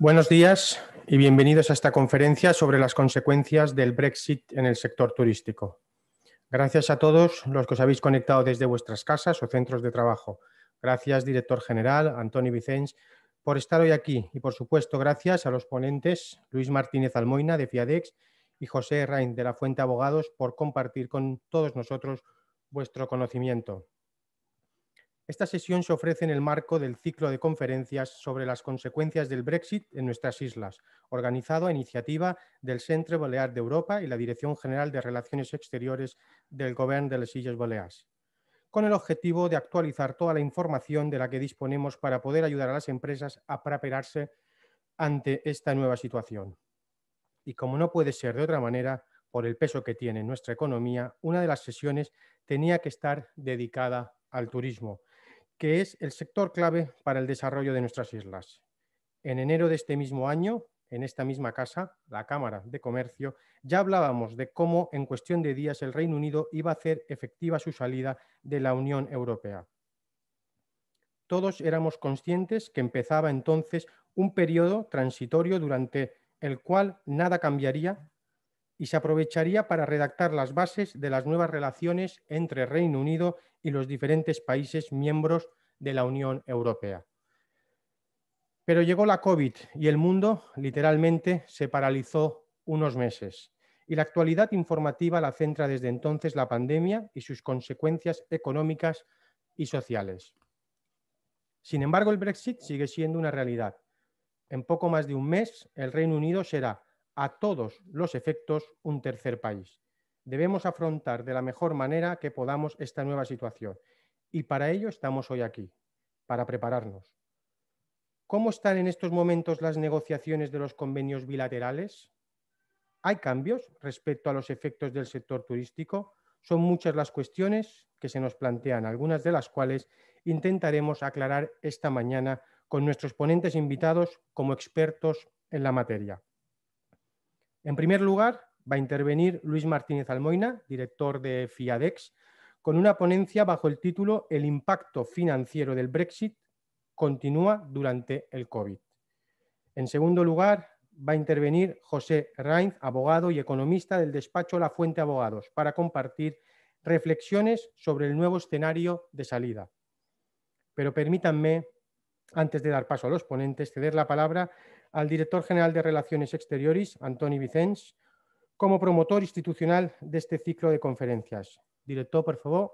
Buenos días y bienvenidos a esta conferencia sobre las consecuencias del Brexit en el sector turístico. Gracias a todos los que os habéis conectado desde vuestras casas o centros de trabajo. Gracias, director general Antoni Vicens, por estar hoy aquí. Y, por supuesto, gracias a los ponentes Luis Martínez Almoina, de FIADEX, y José Rain, de la Fuente Abogados, por compartir con todos nosotros vuestro conocimiento. Esta sesión se ofrece en el marco del ciclo de conferencias sobre las consecuencias del Brexit en nuestras islas, organizado a iniciativa del Centre Balear d'Europa y la Dirección General de Relaciones Exteriores del Govern de les Illes Balears, con el objetivo de actualizar toda la información de la que disponemos para poder ayudar a las empresas a prepararse ante esta nueva situación. Y como no puede ser de otra manera, por el peso que tiene en nuestra economía, una de las sesiones tenía que estar dedicada al turismo, que es el sector clave para el desarrollo de nuestras islas. En enero de este mismo año, en esta misma casa, la Cámara de Comercio, ya hablábamos de cómo en cuestión de días el Reino Unido iba a hacer efectiva su salida de la Unión Europea. Todos éramos conscientes que empezaba entonces un periodo transitorio durante el cual nada cambiaría y se aprovecharía para redactar las bases de las nuevas relaciones entre Reino Unido y los diferentes países miembros de la Unión Europea. Pero llegó la COVID y el mundo literalmente se paralizó unos meses. Y la actualidad informativa la centra desde entonces la pandemia y sus consecuencias económicas y sociales. Sin embargo, el Brexit sigue siendo una realidad. En poco más de un mes, el Reino Unido será, a todos los efectos, un tercer país. Debemos afrontar de la mejor manera que podamos esta nueva situación. Y para ello estamos hoy aquí, para prepararnos. ¿Cómo están en estos momentos las negociaciones de los convenios bilaterales? ¿Hay cambios respecto a los efectos del sector turístico? Son muchas las cuestiones que se nos plantean, algunas de las cuales intentaremos aclarar esta mañana con nuestros ponentes invitados como expertos en la materia. En primer lugar, va a intervenir Luis Martínez Almoina, director de FIADEX, con una ponencia bajo el título El impacto financiero del Brexit continúa durante el COVID. En segundo lugar, va a intervenir José Rainz, abogado y economista del despacho La Fuente Abogados, para compartir reflexiones sobre el nuevo escenario de salida. Pero permítanme, antes de dar paso a los ponentes, ceder la palabra al director general de Relaciones Exteriores, Antoni Vicens, como promotor institucional de este ciclo de conferencias. Director, por favor.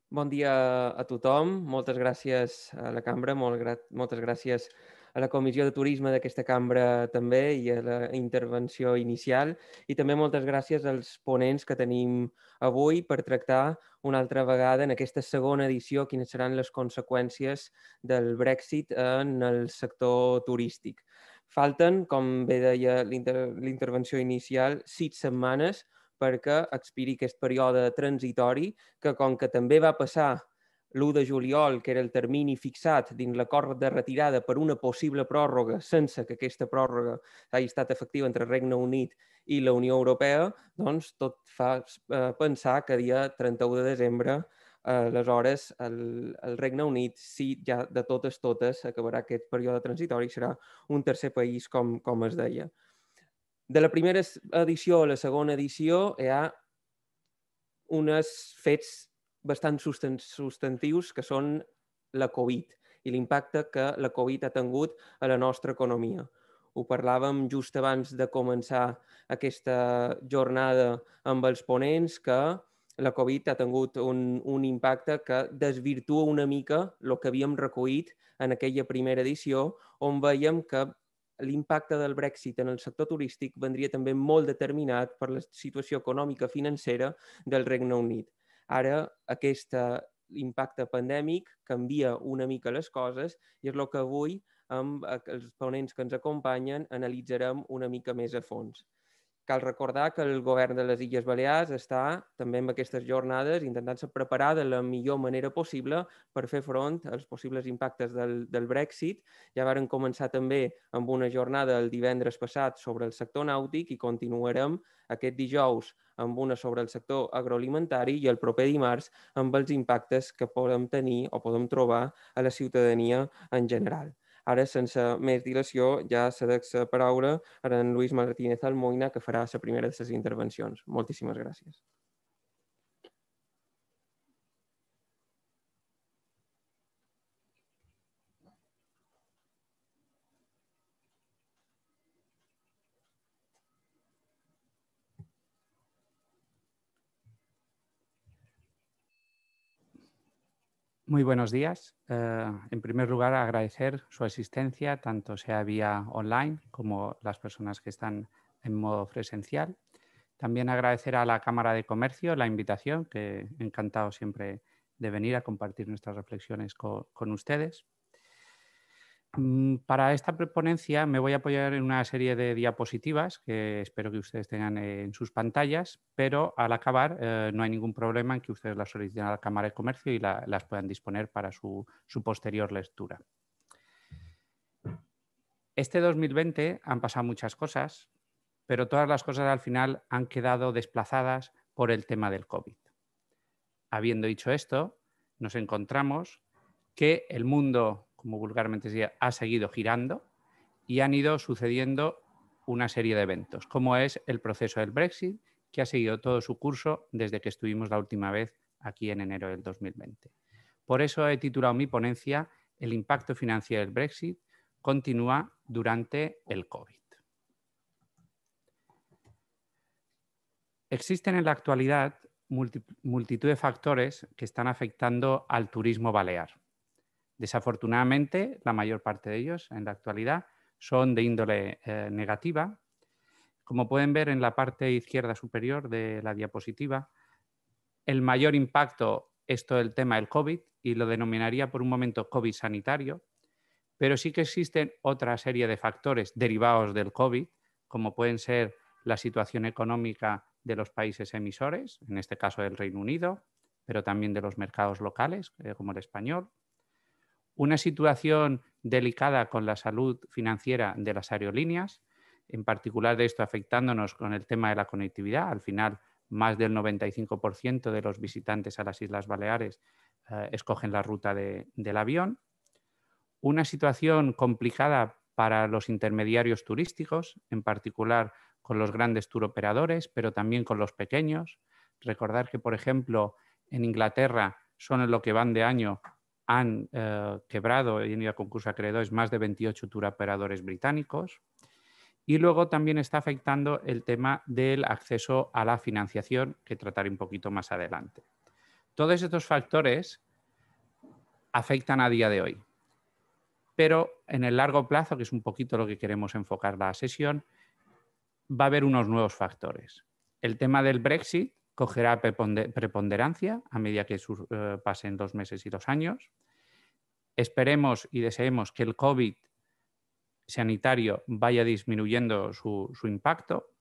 Bon dia a tothom. Moltes gràcies a la cambra, moltes gràcies a la Comissió de Turisme d'aquesta cambra també i a la intervenció inicial, i també moltes gràcies als ponents que tenim avui per tractar una altra vegada en aquesta segona edició quines seran les conseqüències del Brexit en el sector turístic. Falten, com bé deia l'intervenció inicial, 6 setmanes perquè expiri aquest període transitori que, com que també va passar l'1 de juliol, que era el termini fixat dins l'acord de retirada per una possible pròrroga sense que aquesta pròrroga hagi estat efectiva entre el Regne Unit i la Unió Europea, doncs tot fa pensar que dia 31 de desembre aleshores el Regne Unit, si ja de totes acabarà aquest període transitori, serà un tercer país, com es deia. De la primera edició a la segona edició hi ha uns fets bastant substantius que són la Covid i l'impacte que la Covid ha tingut a la nostra economia. Ho parlàvem just abans de començar aquesta jornada amb els ponents, que la Covid ha tingut un impacte que desvirtua una mica el que havíem recollit en aquella primera edició, on veiem que l'impacte del Brexit en el sector turístic vendria també molt determinat per la situació econòmica financera del Regne Unit. Ara aquest impacte pandèmic canvia una mica les coses i és el que avui amb els ponents que ens acompanyen analitzarem una mica més a fons. Cal recordar que el govern de les Illes Balears està també en aquestes jornades intentant-se preparar de la millor manera possible per fer front als possibles impactes del Brexit. Ja varen començar també amb una jornada el divendres passat sobre el sector nàutic i continuarem aquest dijous amb una sobre el sector agroalimentari i el proper dimarts amb els impactes que podem tenir o podem trobar a la ciutadania en general. Ara, sense més dilació, ja cedeix la paraula a en Luis Martínez Almoina, que farà la primera de les intervencions. Moltíssimes gràcies. Muy buenos días. En primer lugar, agradecer su asistencia, tanto sea vía online como las personas que están en modo presencial. También agradecer a la Cámara de Comercio la invitación, que encantado siempre de venir a compartir nuestras reflexiones con ustedes. Para esta ponencia me voy a apoyar en una serie de diapositivas que espero que ustedes tengan en sus pantallas, pero al acabar no hay ningún problema en que ustedes las soliciten a la Cámara de Comercio y las puedan disponer para su posterior lectura. Este 2020 han pasado muchas cosas, pero todas las cosas al final han quedado desplazadas por el tema del COVID. Habiendo dicho esto, nos encontramos que el mundo, como vulgarmente se dice, ha seguido girando y han ido sucediendo una serie de eventos, como es el proceso del Brexit, que ha seguido todo su curso desde que estuvimos la última vez aquí en enero del 2020. Por eso he titulado mi ponencia "El impacto financiero del Brexit continúa durante el COVID". Existen en la actualidad multitud de factores que están afectando al turismo balear. Desafortunadamente, la mayor parte de ellos en la actualidad son de índole negativa. Como pueden ver en la parte izquierda superior de la diapositiva, el mayor impacto es todo el tema del COVID y lo denominaría por un momento COVID sanitario, pero sí que existen otra serie de factores derivados del COVID, como pueden ser la situación económica de los países emisores, en este caso del Reino Unido, pero también de los mercados locales, como el español. Una situación delicada con la salud financiera de las aerolíneas, en particular de esto afectándonos con el tema de la conectividad. Al final, más del 95% de los visitantes a las Islas Baleares escogen la ruta del avión. Una situación complicada para los intermediarios turísticos, en particular con los grandes touroperadores, pero también con los pequeños. Recordar que, por ejemplo, en Inglaterra son en lo que van de año han quebrado y han ido a concurso de acreedores más de 28 touroperadores británicos. Y luego también está afectando el tema del acceso a la financiación, que trataré un poquito más adelante. Todos estos factores afectan a día de hoy. Pero en el largo plazo, que es un poquito lo que queremos enfocar la sesión, va a haber unos nuevos factores. El tema del Brexit cogerá preponderancia a medida que pasen los meses y los años. Esperemos y deseemos que el COVID sanitario vaya disminuyendo su impacto,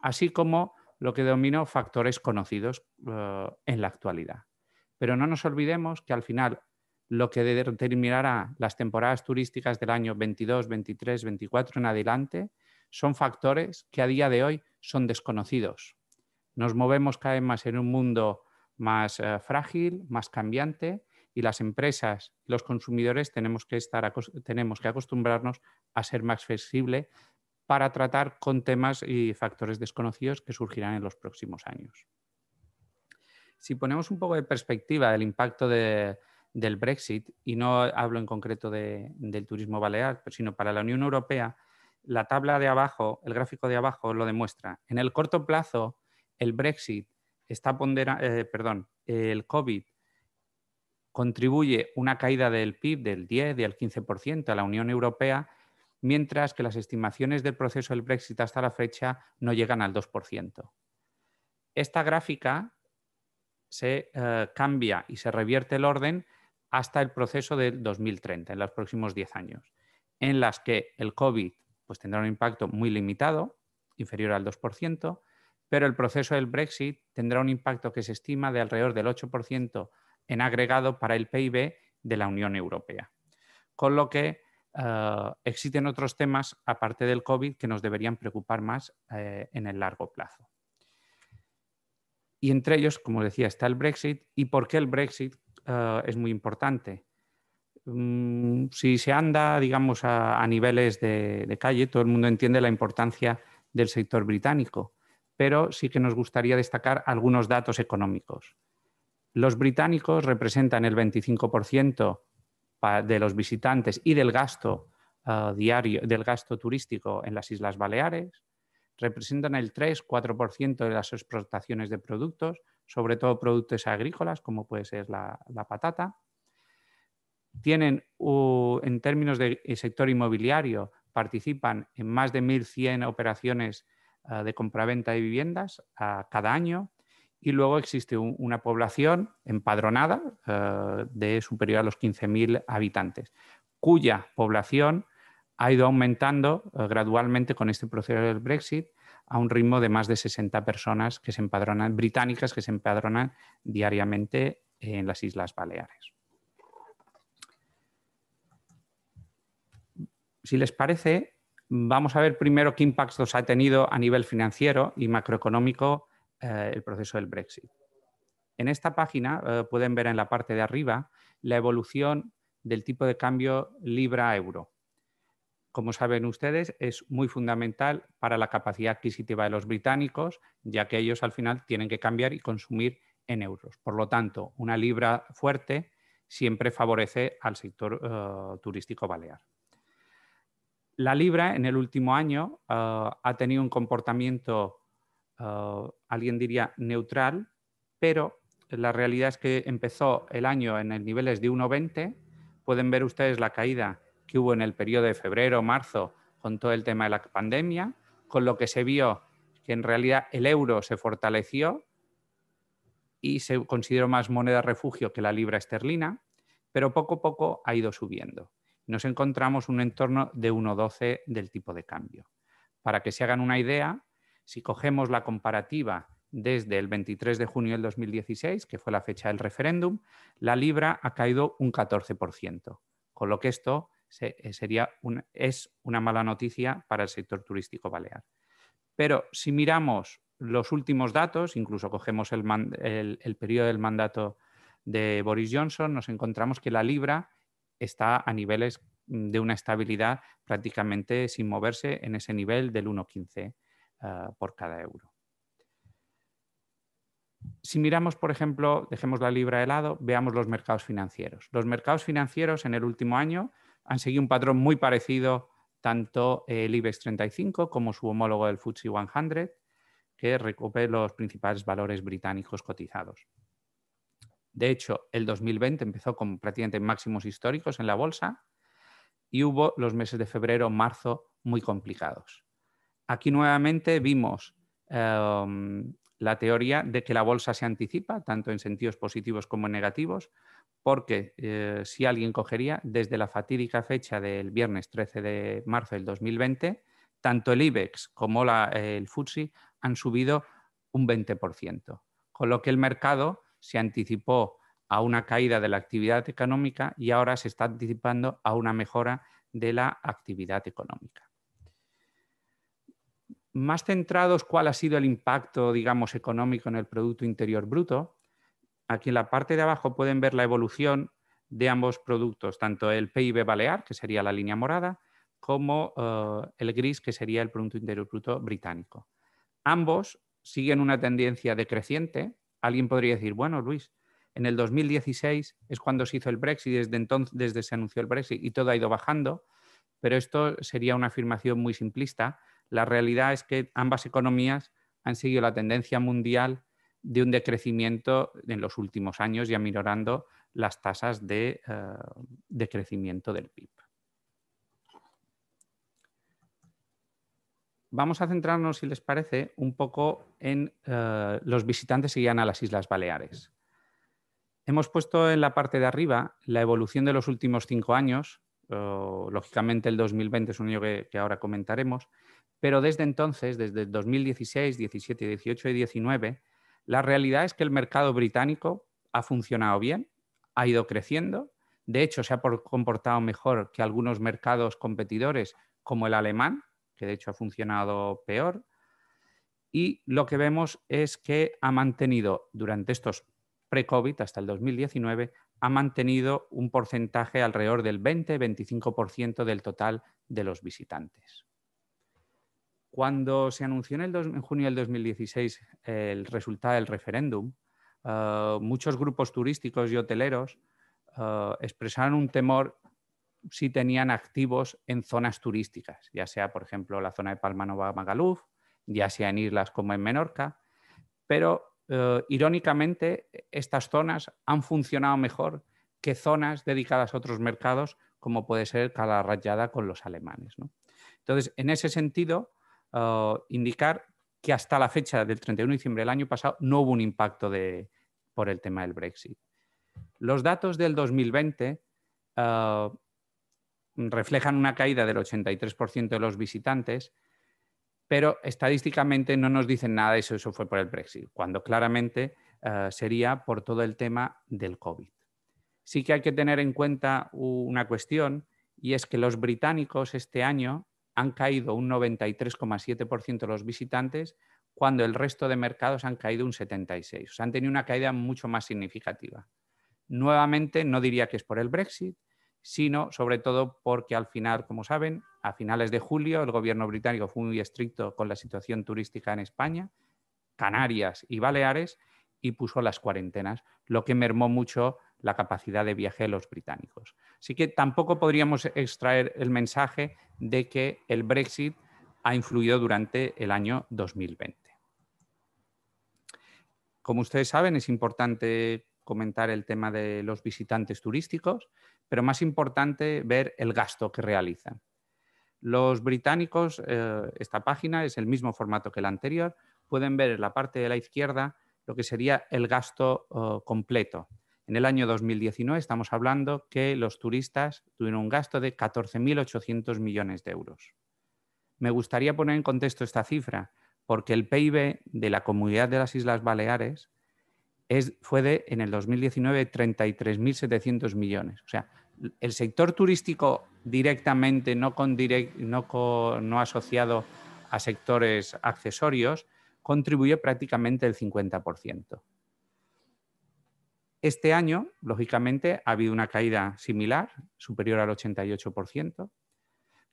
así como lo que denomino factores conocidos en la actualidad. Pero no nos olvidemos que al final lo que determinará las temporadas turísticas del año 22, 23, 24 en adelante son factores que a día de hoy son desconocidos. Nos movemos cada vez más en un mundo más frágil, más cambiante, y las empresas y los consumidores tenemos que acostumbrarnos a ser más flexibles para tratar con temas y factores desconocidos que surgirán en los próximos años. Si ponemos un poco de perspectiva del impacto del Brexit, y no hablo en concreto del turismo balear, sino para la Unión Europea, la tabla de abajo, el gráfico de abajo lo demuestra. En el corto plazo, el Brexit el COVID contribuye una caída del PIB del 10, del 15% a la Unión Europea, mientras que las estimaciones del proceso del Brexit hasta la fecha no llegan al 2%. Esta gráfica se cambia y se revierte el orden hasta el proceso del 2030, en los próximos 10 años, en las que el COVID pues, tendrá un impacto muy limitado inferior al 2%, pero el proceso del Brexit tendrá un impacto que se estima de alrededor del 8% en agregado para el PIB de la Unión Europea. Con lo que existen otros temas, aparte del COVID, que nos deberían preocupar más en el largo plazo. Y entre ellos, como decía, está el Brexit. ¿Y por qué el Brexit es muy importante? Si se anda, digamos, a niveles de calle, todo el mundo entiende la importancia del sector británico, pero sí que nos gustaría destacar algunos datos económicos. Los británicos representan el 25% de los visitantes y del gasto diario, del gasto turístico en las Islas Baleares, representan el 3-4% de las exportaciones de productos, sobre todo productos agrícolas, como puede ser la patata. Tienen, en términos de sector inmobiliario, participan en más de 1.100 operaciones de compraventa de viviendas cada año. Y luego existe una población empadronada de superior a los 15.000 habitantes, cuya población ha ido aumentando gradualmente con este proceso del Brexit a un ritmo de más de 60 personas que se empadronan, británicas que se empadronan diariamente en las Islas Baleares. Si les parece, vamos a ver primero qué impactos ha tenido a nivel financiero y macroeconómico el proceso del Brexit. En esta página pueden ver en la parte de arriba la evolución del tipo de cambio libra-euro. Como saben ustedes, es muy fundamental para la capacidad adquisitiva de los británicos, ya que ellos al final tienen que cambiar y consumir en euros. Por lo tanto, una libra fuerte siempre favorece al sector turístico balear. La libra en el último año ha tenido un comportamiento alguien diría neutral, pero la realidad es que empezó el año en el niveles de 1,20. Pueden ver ustedes la caída que hubo en el periodo de febrero, marzo, con todo el tema de la pandemia, con lo que se vio que en realidad el euro se fortaleció y se consideró más moneda refugio que la libra esterlina, pero poco a poco ha ido subiendo. Nos encontramos un entorno de 1,12 del tipo de cambio. Para que se hagan una idea, si cogemos la comparativa desde el 23 de junio del 2016, que fue la fecha del referéndum, la libra ha caído un 14%, con lo que esto es una mala noticia para el sector turístico balear. Pero si miramos los últimos datos, incluso cogemos el periodo del mandato de Boris Johnson, nos encontramos que la libra está a niveles de una estabilidad prácticamente sin moverse en ese nivel del 1,15 por cada euro. Si miramos, por ejemplo, dejemos la libra de lado, veamos los mercados financieros. Los mercados financieros en el último año han seguido un patrón muy parecido tanto el IBEX 35 como su homólogo del FTSE 100, que recoge los principales valores británicos cotizados. De hecho, el 2020 empezó con prácticamente máximos históricos en la bolsa y hubo los meses de febrero, marzo muy complicados. Aquí nuevamente vimos la teoría de que la bolsa se anticipa, tanto en sentidos positivos como en negativos, porque si alguien cogería desde la fatídica fecha del viernes 13 de marzo del 2020, tanto el IBEX como el FTSE han subido un 20%, con lo que el mercado se anticipó a una caída de la actividad económica y ahora se está anticipando a una mejora de la actividad económica. Más centrados, ¿cuál ha sido el impacto, digamos, económico en el Producto Interior Bruto? Aquí en la parte de abajo pueden ver la evolución de ambos productos, tanto el PIB balear, que sería la línea morada, como el gris, que sería el Producto Interior Bruto británico. Ambos siguen una tendencia decreciente. Alguien podría decir, bueno, Luis, en el 2016 es cuando se hizo el Brexit, desde se anunció el Brexit y todo ha ido bajando, pero esto sería una afirmación muy simplista. La realidad es que ambas economías han seguido la tendencia mundial de un decrecimiento en los últimos años y aminorando las tasas de crecimiento del PIB. Vamos a centrarnos, si les parece, un poco en los visitantes que llegan a las Islas Baleares. Hemos puesto en la parte de arriba la evolución de los últimos 5 años Lógicamente el 2020 es un año que ahora comentaremos, pero desde entonces, desde el 2016, 17, 18 y 19, la realidad es que el mercado británico ha funcionado bien, ha ido creciendo, de hecho se ha comportado mejor que algunos mercados competidores como el alemán, que de hecho ha funcionado peor, y lo que vemos es que ha mantenido durante estos pre-COVID hasta el 2019, ha mantenido un porcentaje alrededor del 20-25% del total de los visitantes. Cuando se anunció en junio del 2016 el resultado del referéndum, muchos grupos turísticos y hoteleros expresaron un temor si tenían activos en zonas turísticas, ya sea, por ejemplo, la zona de Palma Nova Magaluf, ya sea en islas como en Menorca, pero irónicamente estas zonas han funcionado mejor que zonas dedicadas a otros mercados, como puede ser Cala Rajada con los alemanes, ¿no? Entonces, en ese sentido, indicar que hasta la fecha del 31 de diciembre del año pasado no hubo un impacto por el tema del Brexit. Los datos del 2020 reflejan una caída del 83% de los visitantes, pero estadísticamente no nos dicen nada de eso fue por el Brexit, cuando claramente sería por todo el tema del COVID. Sí que hay que tener en cuenta una cuestión, y es que los británicos este año han caído un 93,7% de los visitantes, cuando el resto de mercados han caído un 76%. O sea, han tenido una caída mucho más significativa. Nuevamente, no diría que es por el Brexit, sino sobre todo porque al final, como saben, a finales de julio el gobierno británico fue muy estricto con la situación turística en España, Canarias y Baleares, y puso las cuarentenas, lo que mermó mucho la capacidad de viaje de los británicos. Así que tampoco podríamos extraer el mensaje de que el Brexit ha influido durante el año 2020. Como ustedes saben, es importante comentar el tema de los visitantes turísticos, pero más importante ver el gasto que realizan. Los británicos, esta página es el mismo formato que la anterior, pueden ver en la parte de la izquierda lo que sería el gasto completo. En el año 2019 estamos hablando que los turistas tuvieron un gasto de 14.800 millones de euros. Me gustaría poner en contexto esta cifra porque el PIB de la Comunidad de las Islas Baleares fue en el 2019 33.700 millones. O sea, el sector turístico directamente, no asociado a sectores accesorios, contribuye prácticamente el 50%. Este año, lógicamente, ha habido una caída similar, superior al 88%,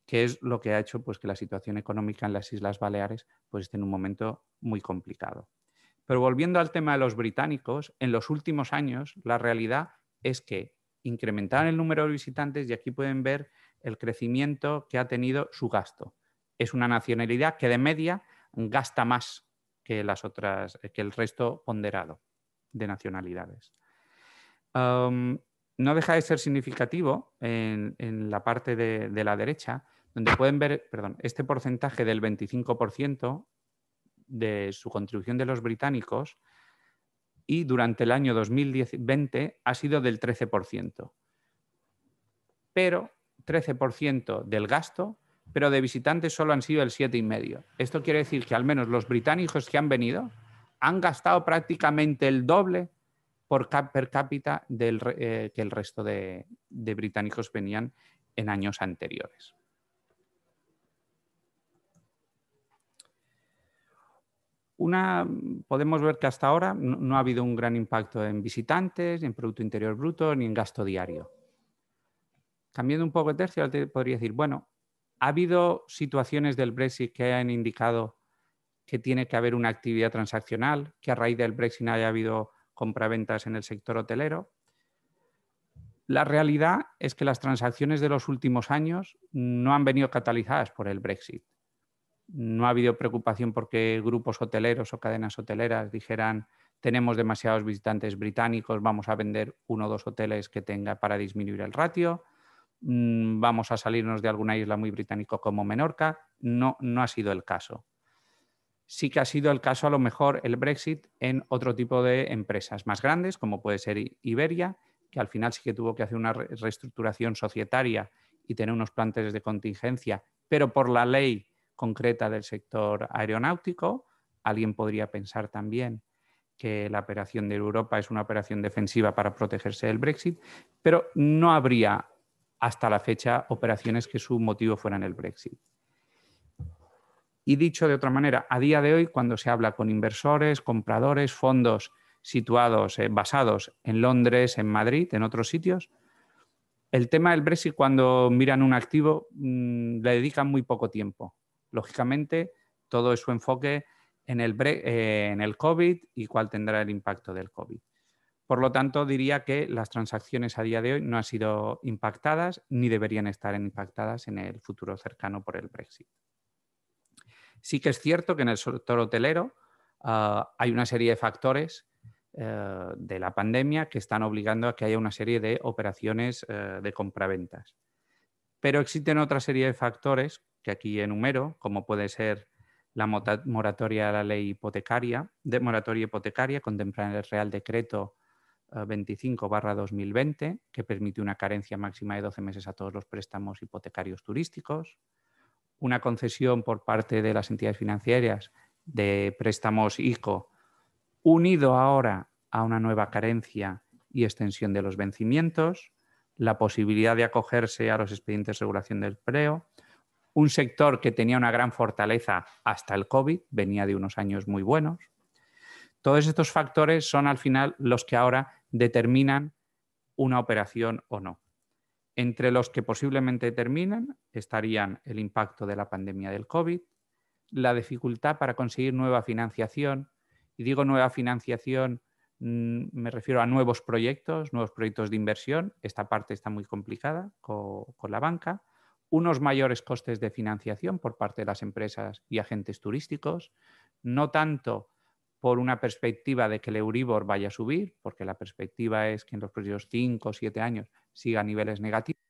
que es lo que ha hecho pues, que la situación económica en las Islas Baleares pues, esté en un momento muy complicado. Pero volviendo al tema de los británicos, en los últimos años la realidad es que incrementaron el número de visitantes y aquí pueden ver el crecimiento que ha tenido su gasto. Es una nacionalidad que de media gasta más que las otras, que el resto ponderado de nacionalidades. No deja de ser significativo en la parte de la derecha, donde pueden ver, este porcentaje del 25% de su contribución de los británicos, y durante el año 2020 ha sido del 13%. Pero 13% del gasto, pero de visitantes solo han sido el 7,5%. Esto quiere decir que al menos los británicos que han venido han gastado prácticamente el doble per cápita que el resto de británicos venían en años anteriores. Podemos ver que hasta ahora no ha habido un gran impacto en visitantes, ni en Producto Interior Bruto, ni en gasto diario. Cambiando un poco de tercio, podría decir, bueno, ¿ha habido situaciones del Brexit que hayan indicado que tiene que haber una actividad transaccional, que a raíz del Brexit haya habido compraventas en el sector hotelero? La realidad es que las transacciones de los últimos años no han venido catalizadas por el Brexit. No ha habido preocupación porque grupos hoteleros o cadenas hoteleras dijeran tenemos demasiados visitantes británicos, vamos a vender 1 o 2 hoteles que tenga para disminuir el ratio, vamos a salirnos de alguna isla muy británica como Menorca. No ha sido el caso. Sí que ha sido el caso a lo mejor el Brexit en otro tipo de empresas más grandes, como puede ser Iberia, que al final sí que tuvo que hacer una reestructuración societaria y tener unos planes de contingencia, pero por la ley concreta del sector aeronáutico. Alguien podría pensar también que la operación de Europa es una operación defensiva para protegerse del Brexit, pero no habría hasta la fecha operaciones que su motivo fueran el Brexit. Y dicho de otra manera, a día de hoy, cuando se habla con inversores, compradores, fondos situados, basados en Londres, en Madrid, en otros sitios, el tema del Brexit, cuando miran un activo, le dedican muy poco tiempo. Lógicamente, todo es su enfoque en el COVID y cuál tendrá el impacto del COVID. Por lo tanto, diría que las transacciones a día de hoy no han sido impactadas ni deberían estar impactadas en el futuro cercano por el Brexit. Sí que es cierto que en el sector hotelero hay una serie de factores de la pandemia que están obligando a que haya una serie de operaciones de compraventas. Pero existen otra serie de factores que aquí enumero, como puede ser la moratoria de la ley hipotecaria, contemplada en el Real Decreto 25/2020, que permite una carencia máxima de 12 meses a todos los préstamos hipotecarios turísticos, una concesión por parte de las entidades financieras de préstamos ICO, unido ahora a una nueva carencia y extensión de los vencimientos, la posibilidad de acogerse a los expedientes de regulación del empleo, un sector que tenía una gran fortaleza hasta el COVID, venía de unos años muy buenos. Todos estos factores son al final los que ahora determinan una operación o no. Entre los que posiblemente determinan estarían el impacto de la pandemia del COVID, la dificultad para conseguir nueva financiación, y digo nueva financiación, me refiero a nuevos proyectos de inversión. Esta parte está muy complicada con la banca. Unos mayores costes de financiación por parte de las empresas y agentes turísticos, no tanto por una perspectiva de que el Euribor vaya a subir, porque la perspectiva es que en los próximos 5 o 7 años siga a niveles negativos,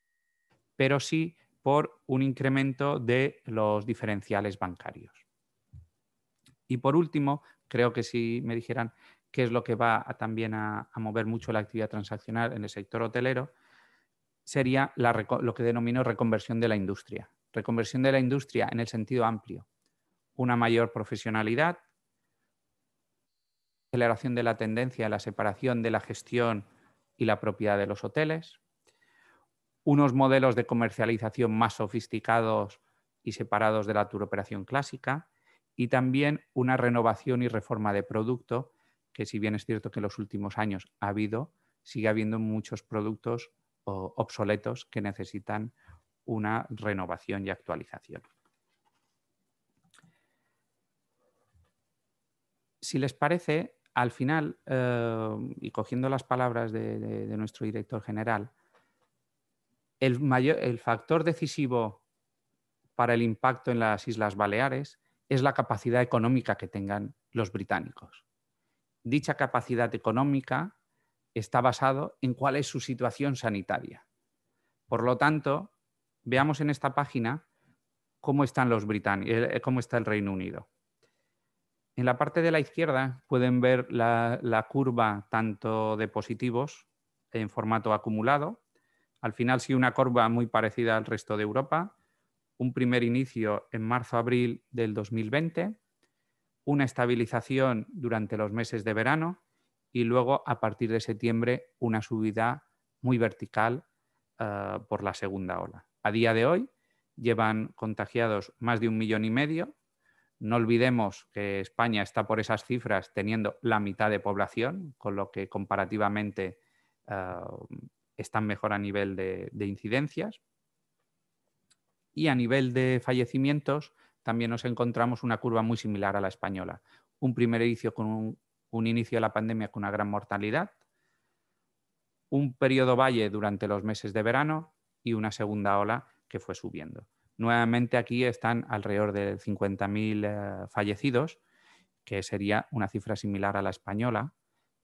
pero sí por un incremento de los diferenciales bancarios. Y por último, creo que si me dijeran qué es lo que va también a mover mucho la actividad transaccional en el sector hotelero, sería lo que denomino reconversión de la industria. Reconversión de la industria en el sentido amplio. Una mayor profesionalidad, aceleración de la tendencia a la separación de la gestión y la propiedad de los hoteles, unos modelos de comercialización más sofisticados y separados de la turoperación clásica, y también una renovación y reforma de producto, que si bien es cierto que en los últimos años sigue habiendo muchos productos obsoletos que necesitan una renovación y actualización. Si les parece, al final, y cogiendo las palabras de nuestro director general, el factor decisivo para el impacto en las Islas Baleares es la capacidad económica que tengan los británicos. Dicha capacidad económica está basado en cuál es su situación sanitaria. Por lo tanto, veamos en esta página cómo están los británicos, cómo está el Reino Unido. En la parte de la izquierda pueden ver la curva tanto de positivos en formato acumulado. Al final sí una curva muy parecida al resto de Europa. Un primer inicio en marzo-abril del 2020, una estabilización durante los meses de verano y luego a partir de septiembre una subida muy vertical por la segunda ola. A día de hoy llevan contagiados más de 1,5 millones. No olvidemos que España está por esas cifras teniendo la mitad de población, con lo que comparativamente están mejor a nivel de incidencias. Y a nivel de fallecimientos también nos encontramos una curva muy similar a la española. Un primer inicio con un inicio de la pandemia con una gran mortalidad, un periodo valle durante los meses de verano y una segunda ola que fue subiendo. Nuevamente aquí están alrededor de 50.000 fallecidos, que sería una cifra similar a la española,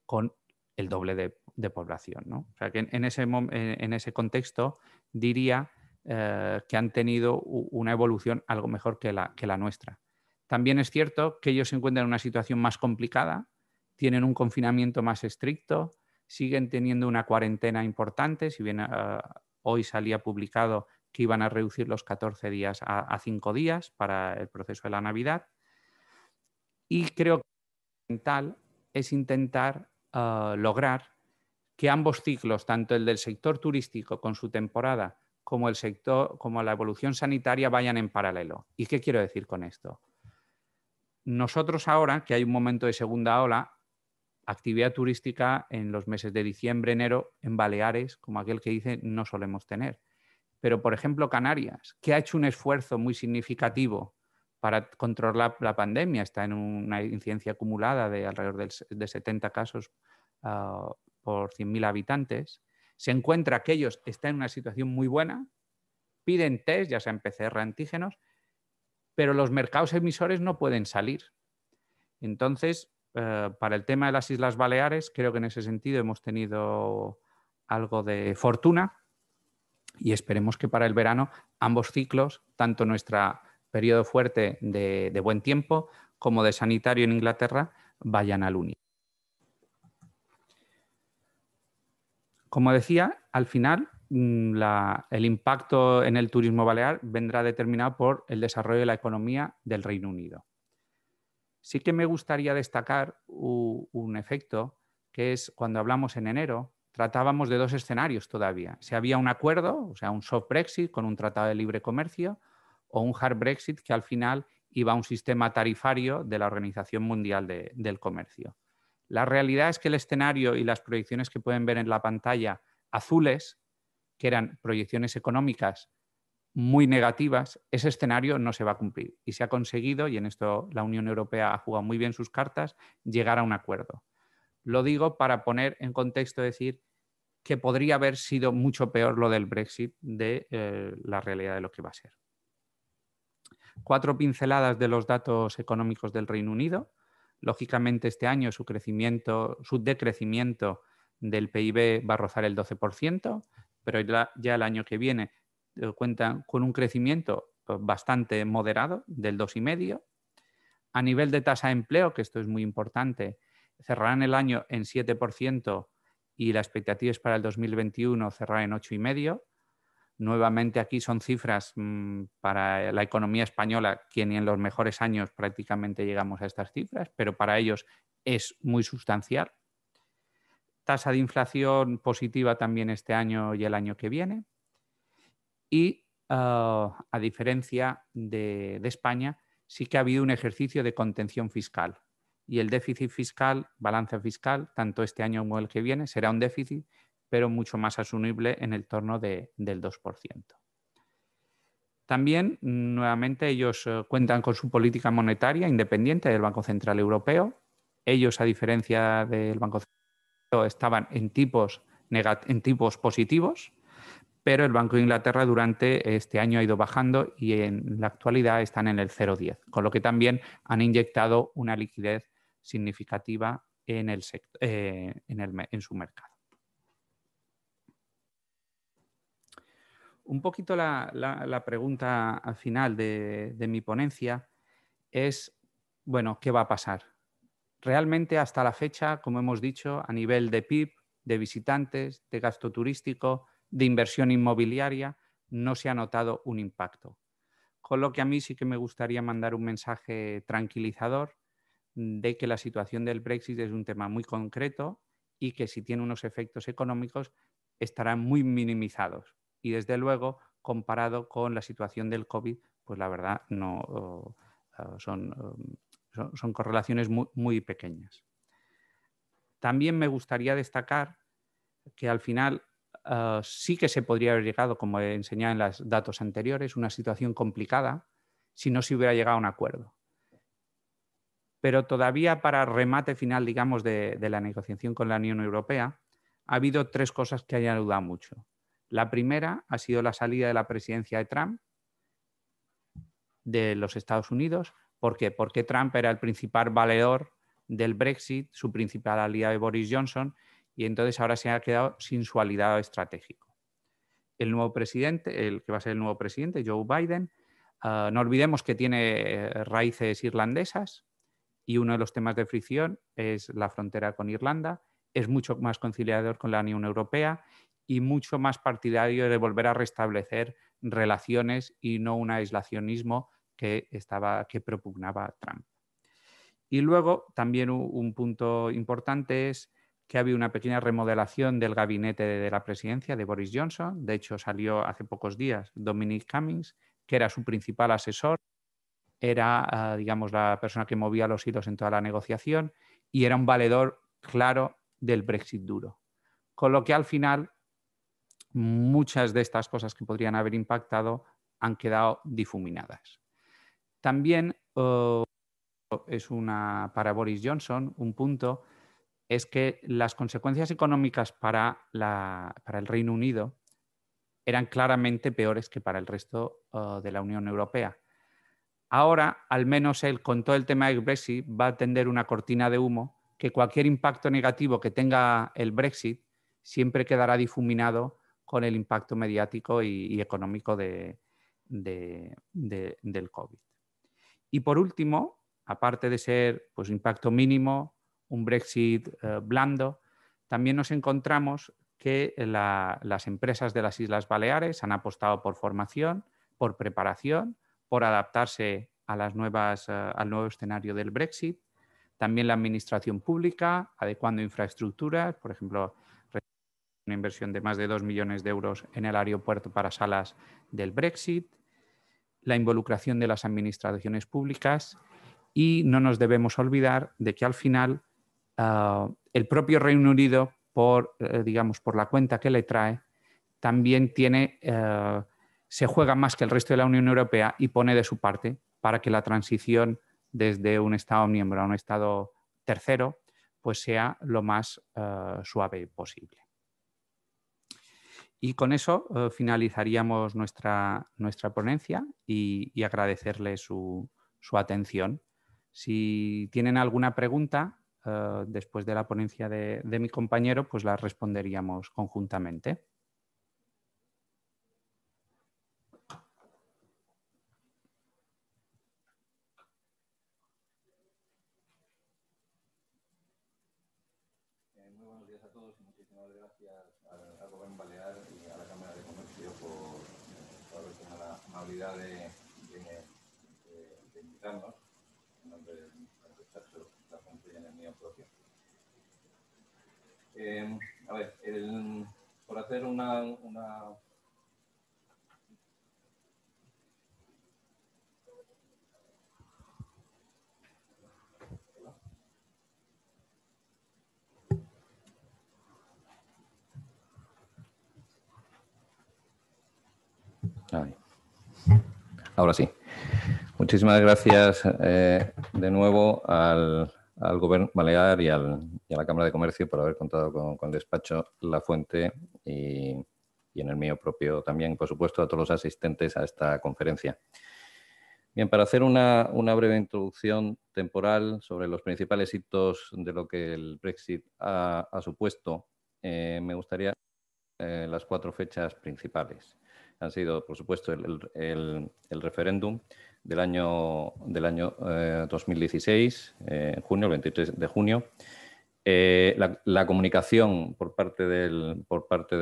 con el doble de población, ¿no? O sea que en ese contexto diría que han tenido una evolución algo mejor que la nuestra. También es cierto que ellos se encuentran en una situación más complicada, tienen un confinamiento más estricto, siguen teniendo una cuarentena importante, si bien hoy salía publicado que iban a reducir los 14 días a 5 días para el proceso de la Navidad. Y creo que lo fundamental es intentar lograr que ambos ciclos, tanto el del sector turístico con su temporada como el sector, como la evolución sanitaria, vayan en paralelo. ¿Y qué quiero decir con esto? Nosotros ahora, que hay un momento de segunda ola, actividad turística en los meses de diciembre, enero, en Baleares, como aquel que dice, no solemos tener. Pero, por ejemplo, Canarias, que ha hecho un esfuerzo muy significativo para controlar la pandemia, está en una incidencia acumulada de alrededor de 70 casos por 100.000 habitantes, se encuentra que ellos están en una situación muy buena, piden test, ya sean PCR antígenos, pero los mercados emisores no pueden salir. Entonces, para el tema de las Islas Baleares, creo que en ese sentido hemos tenido algo de fortuna y esperemos que para el verano ambos ciclos, tanto nuestro periodo fuerte de buen tiempo como de sanitario en Inglaterra, vayan al unísono. Como decía, al final el impacto en el turismo balear vendrá determinado por el desarrollo de la economía del Reino Unido. Sí que me gustaría destacar un efecto que es cuando hablamos en enero, tratábamos de dos escenarios todavía. Si había un acuerdo, o sea, un soft Brexit con un tratado de libre comercio o un hard Brexit que al final iba a un sistema tarifario de la Organización Mundial del Comercio. La realidad es que el escenario y las proyecciones que pueden ver en la pantalla azules, que eran proyecciones económicas muy negativas, ese escenario no se va a cumplir. Y se ha conseguido, y en esto la Unión Europea ha jugado muy bien sus cartas, llegar a un acuerdo. Lo digo para poner en contexto, decir que podría haber sido mucho peor lo del Brexit de la realidad de lo que va a ser. 4 pinceladas de los datos económicos del Reino Unido. Lógicamente, este año su decrecimiento del PIB va a rozar el 12%, pero ya el año que viene cuentan con un crecimiento bastante moderado, del 2,5%. A nivel de tasa de empleo, que esto es muy importante, cerrarán el año en 7% y la expectativa es para el 2021 cerrar en 8,5%. Nuevamente aquí son cifras para la economía española, que ni en los mejores años prácticamente llegamos a estas cifras, pero para ellos es muy sustancial. Tasa de inflación positiva también este año y el año que viene. Y a diferencia de España, sí que ha habido un ejercicio de contención fiscal. Y el déficit fiscal, balance fiscal, tanto este año como el que viene, será un déficit, pero mucho más asumible en el torno del 2%. También, nuevamente, ellos cuentan con su política monetaria independiente del Banco Central Europeo. Ellos, a diferencia del Banco Central Europeo, estaban en tipos positivos, pero el Banco de Inglaterra durante este año ha ido bajando y en la actualidad están en el 0,10, con lo que también han inyectado una liquidez significativa en su mercado. Un poquito la pregunta al final de mi ponencia es, bueno, ¿qué va a pasar? Realmente hasta la fecha, como hemos dicho, a nivel de PIB, de visitantes, de gasto turístico, de inversión inmobiliaria, no se ha notado un impacto. Con lo que a mí sí que me gustaría mandar un mensaje tranquilizador de que la situación del Brexit es un tema muy concreto y que si tiene unos efectos económicos estarán muy minimizados. Y desde luego, comparado con la situación del COVID, pues la verdad no son correlaciones muy pequeñas. También me gustaría destacar que al final sí que se podría haber llegado, como he enseñado en los datos anteriores, una situación complicada si no se hubiera llegado a un acuerdo. Pero todavía para remate final, digamos, de la negociación con la Unión Europea, ha habido 3 cosas que hayan ayudado mucho. La primera ha sido la salida de la presidencia de Trump de los Estados Unidos. ¿Por qué? Porque Trump era el principal valedor del Brexit, su principal aliado de Boris Johnson, y entonces ahora se ha quedado sin su aliado estratégico. El nuevo presidente, el que va a ser el nuevo presidente, Joe Biden, no olvidemos que tiene raíces irlandesas y uno de los temas de fricción es la frontera con Irlanda. Es mucho más conciliador con la Unión Europea y mucho más partidario de volver a restablecer relaciones y no un aislacionismo que propugnaba Trump. Y luego también un punto importante es que había una pequeña remodelación del gabinete de la presidencia de Boris Johnson. De hecho, salió hace pocos días Dominic Cummings, que era su principal asesor, era, digamos, la persona que movía los hilos en toda la negociación y era un valedor claro del Brexit duro. Con lo que al final muchas de estas cosas que podrían haber impactado han quedado difuminadas. También es para Boris Johnson un punto es que las consecuencias económicas para el Reino Unido eran claramente peores que para el resto de la Unión Europea. Ahora, al menos él, con todo el tema del Brexit, va a tender una cortina de humo que cualquier impacto negativo que tenga el Brexit siempre quedará difuminado con el impacto mediático y económico del COVID. Y por último, aparte de ser pues, impacto mínimo, un Brexit blando, también nos encontramos que las empresas de las Islas Baleares han apostado por formación, por preparación, por adaptarse a al nuevo escenario del Brexit. También la administración pública, adecuando infraestructuras, por ejemplo, una inversión de más de 2 millones de euros en el aeropuerto para salas del Brexit, la involucración de las administraciones públicas y no nos debemos olvidar de que al final el propio Reino Unido, por la cuenta que le trae, también se juega más que el resto de la Unión Europea y pone de su parte para que la transición desde un Estado miembro a un Estado tercero pues sea lo más suave posible. Y con eso finalizaríamos nuestra ponencia y agradecerle su atención. Si tienen alguna pregunta después de la ponencia de mi compañero, pues la responderíamos conjuntamente. Muy buenos días a todos y muchísimas gracias al Gobierno Balear y a la Cámara de Comercio por haber tenido la amabilidad de invitarnos en nombre del despacho la fuente y en el mío propio. A ver, por hacer una Ahora sí. Muchísimas gracias de nuevo al Gobierno Balear y a la Cámara de Comercio por haber contado con el despacho La Fuente y en el mío propio también, por supuesto, a todos los asistentes a esta conferencia. Bien, para hacer una breve introducción temporal sobre los principales hitos de lo que el Brexit ha supuesto, me gustaría las 4 fechas principales. Han sido, por supuesto, el referéndum del año 2016, en junio, el 23 de junio. La comunicación por parte del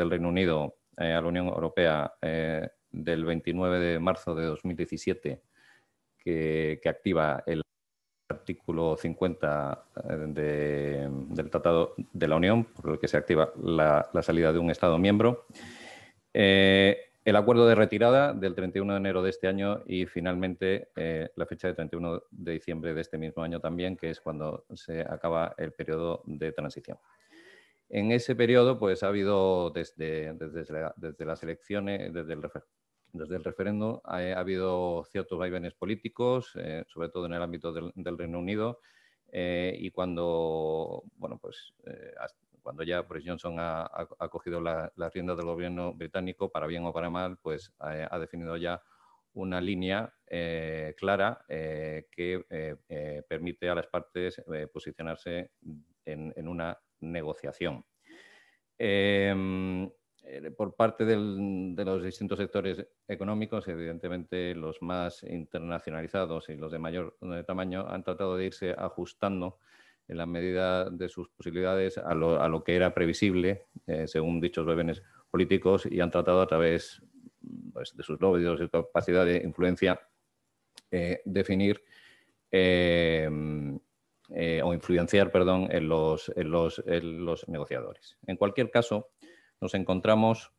Reino Unido a la Unión Europea del 29 de marzo de 2017, que activa el artículo 50 del Tratado de la Unión, por el que se activa la salida de un Estado miembro. El acuerdo de retirada del 31 de enero de este año y finalmente la fecha de 31 de diciembre de este mismo año también, que es cuando se acaba el periodo de transición. En ese periodo pues ha habido desde las elecciones, desde el referéndum, ha habido ciertos vaivenes políticos, sobre todo en el ámbito del Reino Unido, y cuando ya Boris Johnson ha cogido las riendas del gobierno británico, para bien o para mal, pues ha definido ya una línea clara que permite a las partes posicionarse en una negociación. Por parte de los distintos sectores económicos, evidentemente los más internacionalizados y los de mayor tamaño han tratado de irse ajustando en la medida de sus posibilidades a lo que era previsible, según dichos vaivenes políticos y han tratado a través, pues, de sus lobbies, de su capacidad de influencia, definir o influenciar, perdón, en los negociadores. En cualquier caso, nos encontramos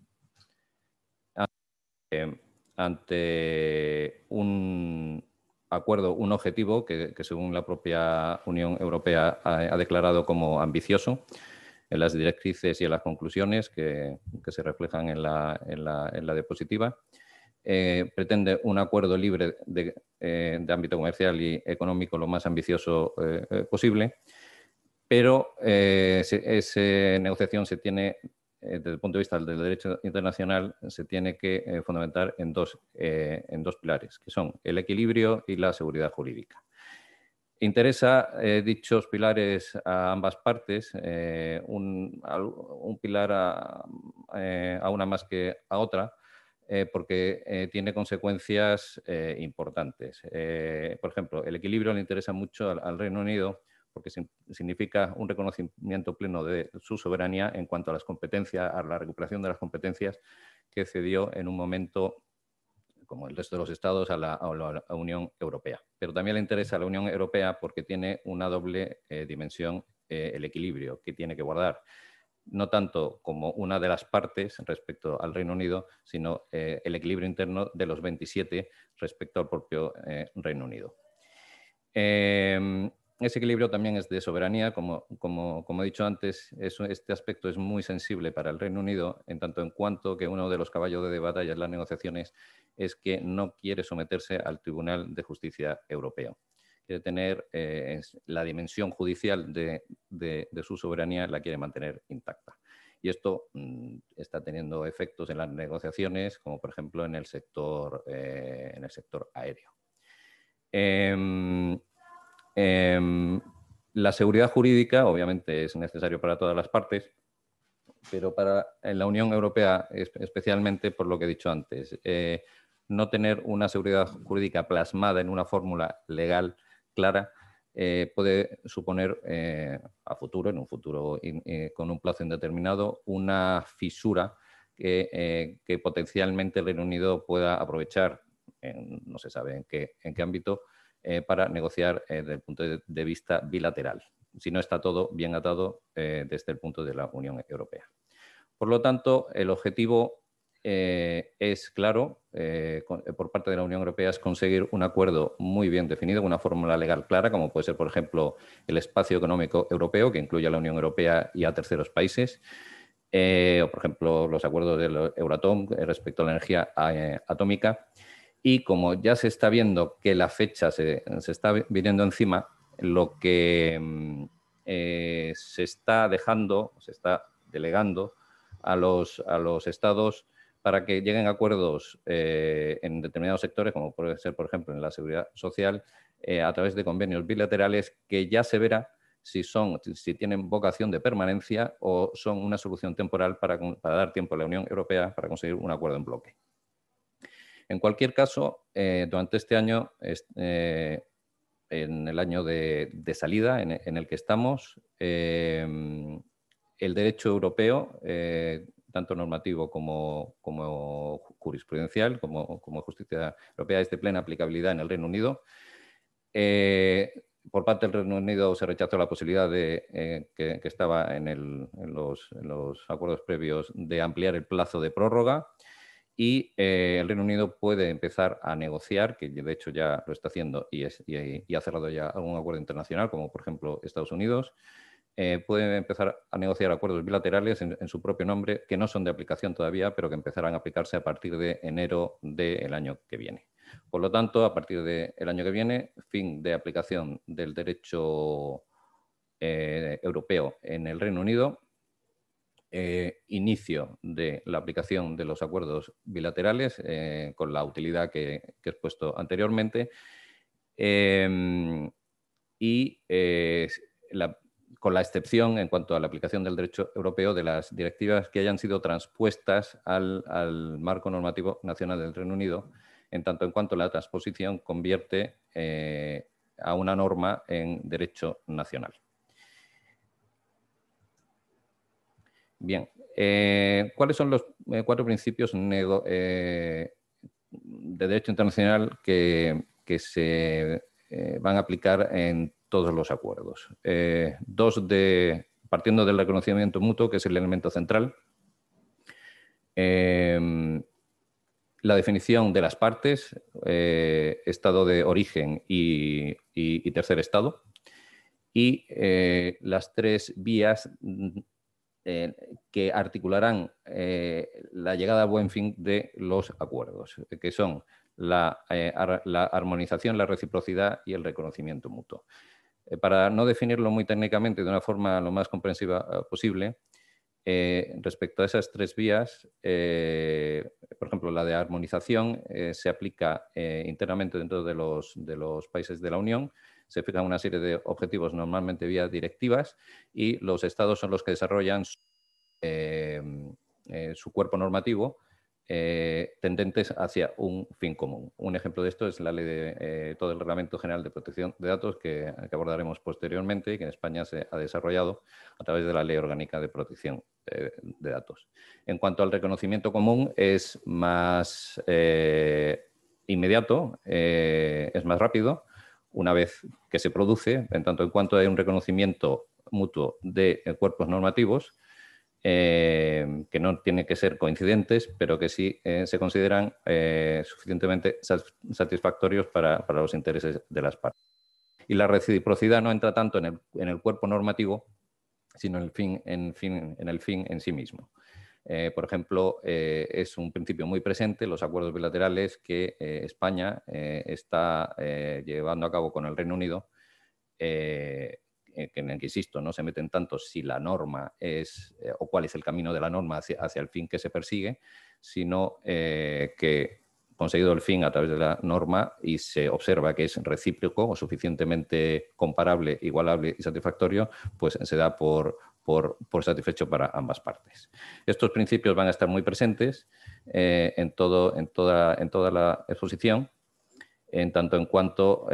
ante un acuerdo, un objetivo que según la propia Unión Europea ha declarado como ambicioso en las directrices y en las conclusiones que se reflejan en la diapositiva. Pretende un acuerdo libre de ámbito comercial y económico lo más ambicioso posible, pero esa negociación se tiene, desde el punto de vista del derecho internacional, se tiene que fundamentar en dos pilares, que son el equilibrio y la seguridad jurídica. Interesa dichos pilares a ambas partes, un pilar a una más que a otra, porque tiene consecuencias importantes. Por ejemplo, el equilibrio le interesa mucho al Reino Unido porque significa un reconocimiento pleno de su soberanía en cuanto a las competencias, a la recuperación de las competencias que cedió en un momento, como el resto de los estados, a la Unión Europea. Pero también le interesa a la Unión Europea porque tiene una doble dimensión, el equilibrio que tiene que guardar, no tanto como una de las partes respecto al Reino Unido, sino el equilibrio interno de los 27 respecto al propio Reino Unido. Ese equilibrio también es de soberanía, como he dicho antes, este aspecto es muy sensible para el Reino Unido, en tanto en cuanto que uno de los caballos de batalla en las negociaciones es que no quiere someterse al Tribunal de Justicia Europeo. Quiere tener la dimensión judicial de su soberanía, la quiere mantener intacta. Y esto está teniendo efectos en las negociaciones, como por ejemplo en el sector aéreo. La seguridad jurídica, obviamente, es necesario para todas las partes, pero para la Unión Europea, especialmente por lo que he dicho antes, no tener una seguridad jurídica plasmada en una fórmula legal clara puede suponer a futuro, en un futuro con un plazo indeterminado, una fisura que potencialmente el Reino Unido pueda aprovechar, no se sabe en qué ámbito, para negociar desde el punto de vista bilateral, si no está todo bien atado desde el punto de la Unión Europea. Por lo tanto, el objetivo es claro, por parte de la Unión Europea, es conseguir un acuerdo muy bien definido, una fórmula legal clara, como puede ser, por ejemplo, el espacio económico europeo, que incluye a la Unión Europea y a terceros países, o, por ejemplo, los acuerdos del Euratom respecto a la energía atómica. Y como ya se está viendo que la fecha se está viniendo encima, lo que se está dejando, se está delegando a los estados para que lleguen a acuerdos en determinados sectores, como puede ser, por ejemplo, en la seguridad social, a través de convenios bilaterales que ya se verá si tienen vocación de permanencia o son una solución temporal para dar tiempo a la Unión Europea para conseguir un acuerdo en bloque. En cualquier caso, durante este año, en el año de salida en el que estamos, el derecho europeo, tanto normativo como jurisprudencial, como justicia europea, es de plena aplicabilidad en el Reino Unido. Por parte del Reino Unido se rechazó la posibilidad que estaba en los acuerdos previos de ampliar el plazo de prórroga. Y el Reino Unido puede empezar a negociar, que de hecho ya lo está haciendo y ha cerrado ya algún acuerdo internacional, como por ejemplo Estados Unidos. Puede empezar a negociar acuerdos bilaterales en su propio nombre, que no son de aplicación todavía, pero que empezarán a aplicarse a partir de enero del año que viene. Por lo tanto, a partir del año que viene, fin de aplicación del derecho europeo en el Reino Unido. Inicio de la aplicación de los acuerdos bilaterales con la utilidad que he expuesto anteriormente con la excepción en cuanto a la aplicación del derecho europeo de las directivas que hayan sido transpuestas al marco normativo nacional del Reino Unido, en tanto en cuanto la transposición convierte a una norma en derecho nacional. Bien, ¿cuáles son los 4 principios de derecho internacional que se van a aplicar en todos los acuerdos? Partiendo del reconocimiento mutuo, que es el elemento central, la definición de las partes, estado de origen y tercer estado, y las 3 vías que articularán la llegada a buen fin de los acuerdos, que son la armonización, la reciprocidad y el reconocimiento mutuo. Para no definirlo muy técnicamente de una forma lo más comprensiva posible, respecto a esas 3 vías, por ejemplo, la de armonización se aplica internamente dentro de los países de la Unión. Se fijan una serie de objetivos normalmente vía directivas y los estados son los que desarrollan su cuerpo normativo tendentes hacia un fin común. Un ejemplo de esto es la ley de todo el Reglamento General de Protección de Datos que abordaremos posteriormente y que en España se ha desarrollado a través de la Ley Orgánica de Protección de Datos. En cuanto al reconocimiento común, es más inmediato, es más rápido, una vez que se produce, en tanto en cuanto hay un reconocimiento mutuo de cuerpos normativos, que no tienen que ser coincidentes, pero que sí se consideran suficientemente satisfactorios para los intereses de las partes. Y la reciprocidad no entra tanto en el cuerpo normativo, sino en el fin en sí mismo. Por ejemplo, es un principio muy presente en los acuerdos bilaterales que España está llevando a cabo con el Reino Unido, en el que, insisto, no se meten tanto si la norma es o cuál es el camino de la norma hacia el fin que se persigue, sino que conseguido el fin a través de la norma y se observa que es recíproco o suficientemente comparable, igualable y satisfactorio, pues se da por satisfecho para ambas partes. Estos principios van a estar muy presentes en toda la exposición, en tanto en cuanto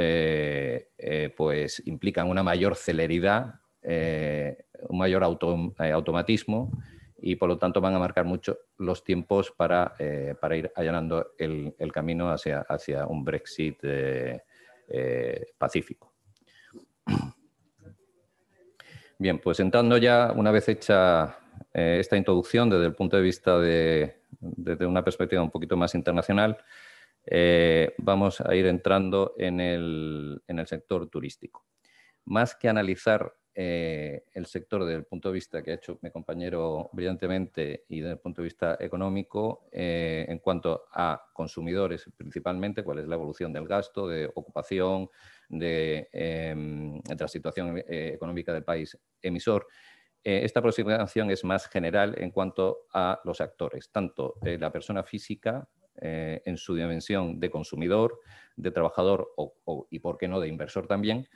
pues implican una mayor celeridad, un mayor automatismo y por lo tanto van a marcar mucho los tiempos para ir allanando el camino hacia un Brexit pacífico. Bien, pues entrando ya, una vez hecha esta introducción desde el punto de vista desde una perspectiva un poquito más internacional, vamos a ir entrando en el sector turístico. Más que analizar el sector desde el punto de vista que ha hecho mi compañero brillantemente y desde el punto de vista económico, en cuanto a consumidores principalmente, cuál es la evolución del gasto, de ocupación, de la situación económica del país emisor, esta aproximación es más general en cuanto a los actores, tanto la persona física en su dimensión de consumidor, de trabajador y, por qué no, de inversor también,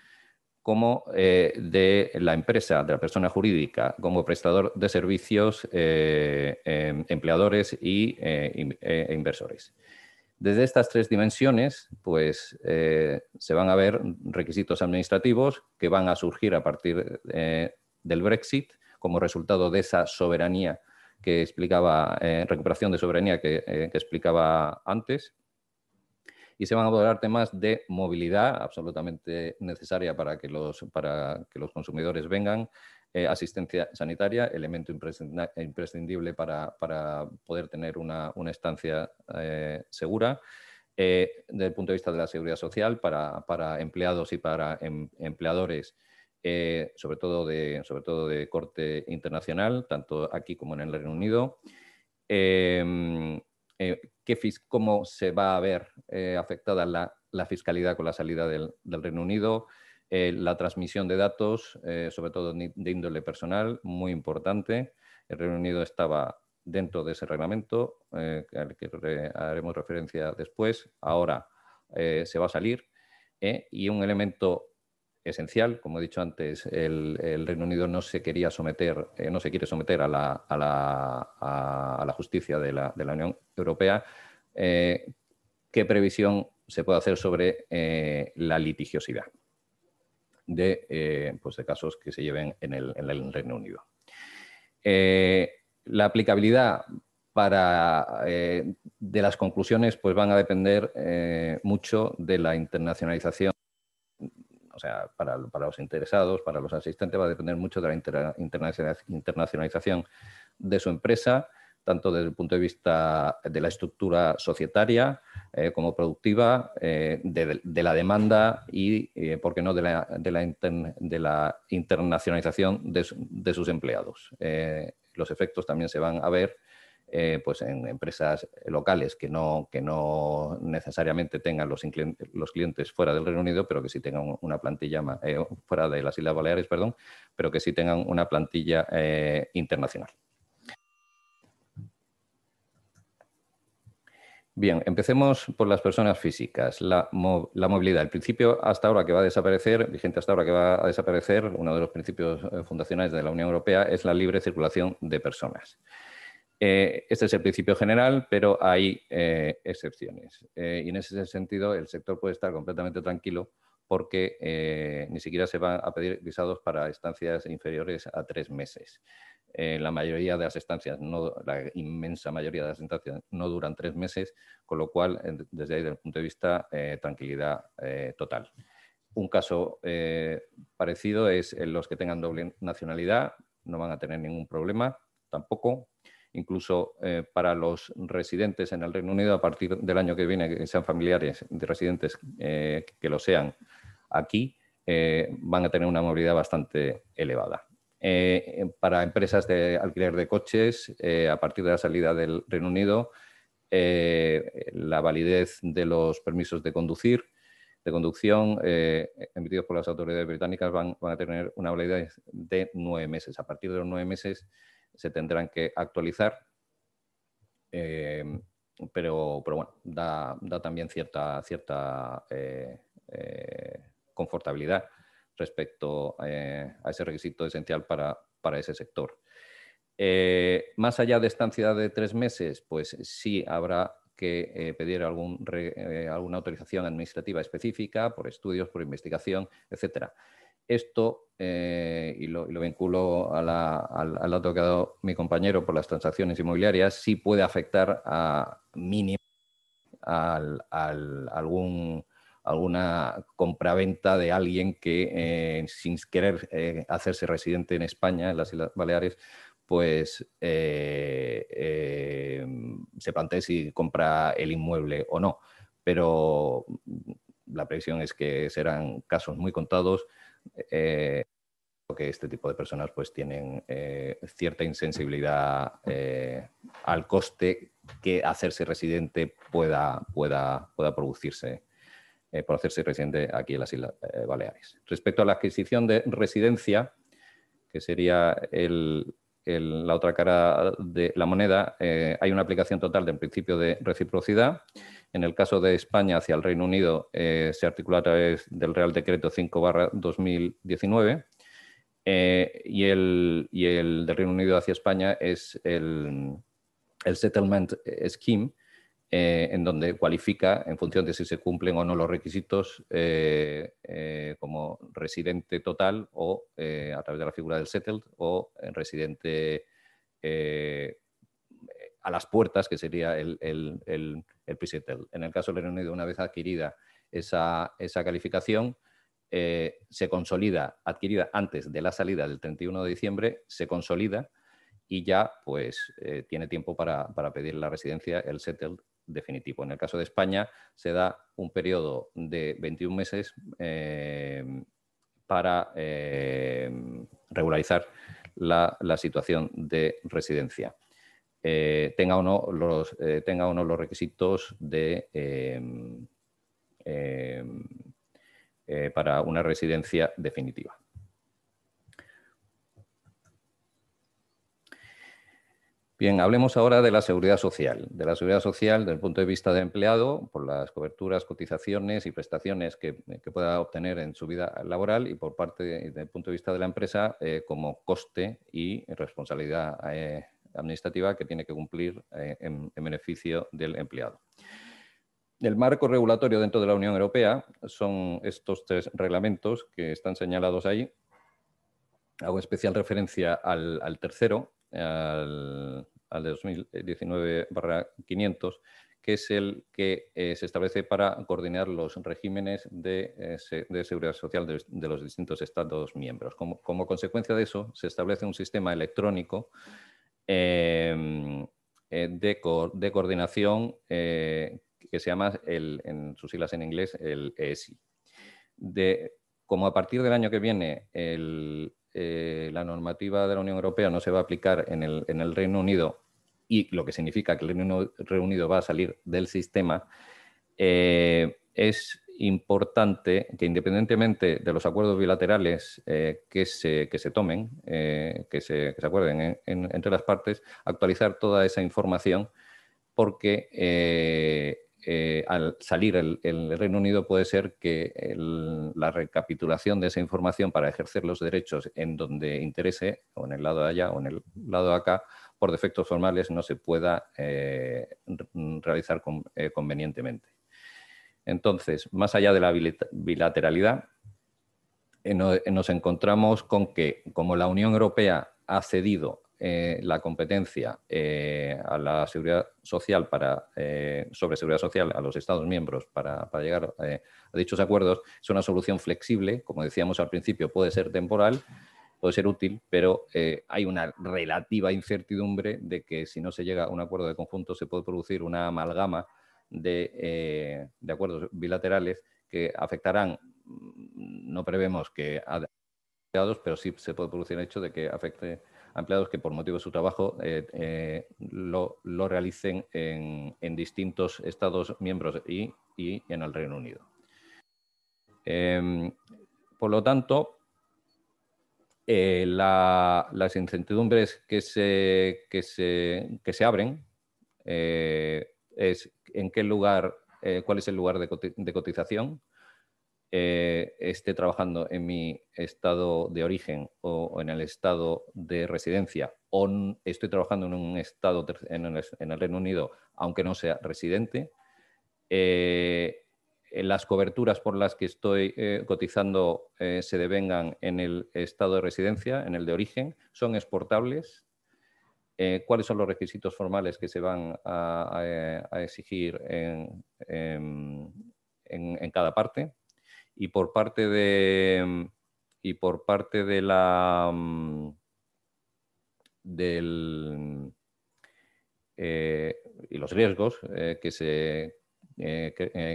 como de la empresa, de la persona jurídica, como prestador de servicios, empleadores e inversores. Desde estas 3 dimensiones, pues se van a ver requisitos administrativos que van a surgir a partir del Brexit como resultado de esa soberanía que explicaba, recuperación de soberanía que explicaba antes. Y se van a abordar temas de movilidad absolutamente necesaria para que los consumidores vengan, asistencia sanitaria, elemento imprescindible para poder tener una estancia segura, desde el punto de vista de la seguridad social para empleados y para empleadores, sobre todo de corte internacional, tanto aquí como en el Reino Unido. Cómo se va a ver afectada la fiscalidad con la salida del Reino Unido, la transmisión de datos, sobre todo de índole personal, muy importante. El Reino Unido estaba dentro de ese reglamento, al que haremos referencia después. Ahora se va a salir. Y un elemento esencial, como he dicho antes, el Reino Unido no se quiere someter a la justicia de la Unión Europea. ¿Qué previsión se puede hacer sobre la litigiosidad de casos que se lleven en el Reino Unido? La aplicabilidad de las conclusiones pues van a depender mucho de la internacionalización. O sea, para los interesados, para los asistentes, va a depender mucho de la internacionalización de su empresa, tanto desde el punto de vista de la estructura societaria como productiva, de la demanda y, ¿por qué no?, de la internacionalización de sus empleados. Los efectos también se van a ver pues en empresas locales que no necesariamente tengan los clientes fuera del Reino Unido, pero que sí tengan una plantilla fuera de las Islas Baleares, perdón, pero que sí tengan una plantilla internacional. Bien, empecemos por las personas físicas. La movilidad, el principio hasta ahora que va a desaparecer, vigente hasta ahora que va a desaparecer, uno de los principios fundacionales de la Unión Europea es la libre circulación de personas. Este es el principio general, pero hay excepciones. Y en ese sentido, el sector puede estar completamente tranquilo porque ni siquiera se van a pedir visados para estancias inferiores a 3 meses. La mayoría de las estancias, la inmensa mayoría de las estancias no duran 3 meses, con lo cual, desde ahí, desde el punto de vista, tranquilidad total. Un caso parecido es en los que tengan doble nacionalidad, no van a tener ningún problema tampoco. Incluso para los residentes en el Reino Unido, a partir del año que viene, que sean familiares de residentes que lo sean aquí, van a tener una movilidad bastante elevada. Para empresas de alquiler de coches, a partir de la salida del Reino Unido, la validez de los permisos de conducción emitidos por las autoridades británicas van a tener una validez de 9 meses. A partir de los 9 meses se tendrán que actualizar, pero bueno, da también cierta confortabilidad respecto a ese requisito esencial para ese sector. Más allá de estancia de 3 meses, pues sí habrá que pedir alguna autorización administrativa específica por estudios, por investigación, etcétera. Esto, y lo vinculo al dato que ha dado mi compañero por las transacciones inmobiliarias, sí puede afectar a mínimo alguna compraventa de alguien que, sin querer hacerse residente en España, en las Islas Baleares, pues se plantee si compra el inmueble o no. Pero la previsión es que serán casos muy contados, que este tipo de personas pues tienen cierta insensibilidad al coste que hacerse residente pueda producirse por hacerse residente aquí en las Islas Baleares. Respecto a la adquisición de residencia, que sería la otra cara de la moneda, hay una aplicación total del principio de reciprocidad. En el caso de España hacia el Reino Unido se articula a través del Real Decreto 5/2019 y el del Reino Unido hacia España es el Settlement Scheme, en donde cualifica en función de si se cumplen o no los requisitos como residente total o a través de la figura del settled o residente a las puertas, que sería el pre-settled. En el caso del Reino Unido, una vez adquirida esa calificación, se consolida, adquirida antes de la salida del 31 de diciembre, se consolida y ya pues tiene tiempo para pedir la residencia, el settled definitivo. En el caso de España se da un periodo de 21 meses para regularizar la situación de residencia. Tenga o no los requisitos para una residencia definitiva. Bien, hablemos ahora de la seguridad social. De la seguridad social desde el punto de vista del empleado, por las coberturas, cotizaciones y prestaciones que pueda obtener en su vida laboral, y por parte del punto de vista de la empresa como coste y responsabilidad administrativa que tiene que cumplir en beneficio del empleado. El marco regulatorio dentro de la Unión Europea son estos 3 reglamentos que están señalados ahí. Hago especial referencia al tercero, al de 2019/500, que es el que se establece para coordinar los regímenes de seguridad social de los distintos Estados miembros. Como consecuencia de eso, se establece un sistema electrónico de coordinación que se llama, en sus siglas en inglés, el ESI. Como a partir del año que viene la normativa de la Unión Europea no se va a aplicar en el Reino Unido, y lo que significa que el Reino Unido va a salir del sistema, es importante que, independientemente de los acuerdos bilaterales que se tomen, que se acuerden entre las partes, actualizar toda esa información, porque al salir el Reino Unido puede ser que la recapitulación de esa información para ejercer los derechos en donde interese, o en el lado de allá o en el lado de acá, por defectos formales no se pueda realizar convenientemente. Entonces, más allá de la bilateralidad, nos encontramos con que, como la Unión Europea ha cedido la competencia a la seguridad social sobre seguridad social a los Estados miembros para llegar a dichos acuerdos, es una solución flexible, como decíamos al principio, puede ser temporal, puede ser útil, pero hay una relativa incertidumbre de que si no se llega a un acuerdo de conjunto se puede producir una amalgama de acuerdos bilaterales que afectarán, no prevemos que a empleados, pero sí se puede producir el hecho de que afecte a empleados que por motivo de su trabajo lo realicen en distintos Estados miembros y en el Reino Unido. Por lo tanto, las incertidumbres que se abren es en qué lugar, cuál es el lugar de cotización, esté trabajando en mi estado de origen o en el estado de residencia, o estoy trabajando en un estado en el Reino Unido, aunque no sea residente. Las coberturas por las que estoy cotizando se devengan en el estado de residencia, en el de origen, son exportables. ¿Cuáles son los requisitos formales que se van a exigir en cada parte? Y por parte de la y los riesgos que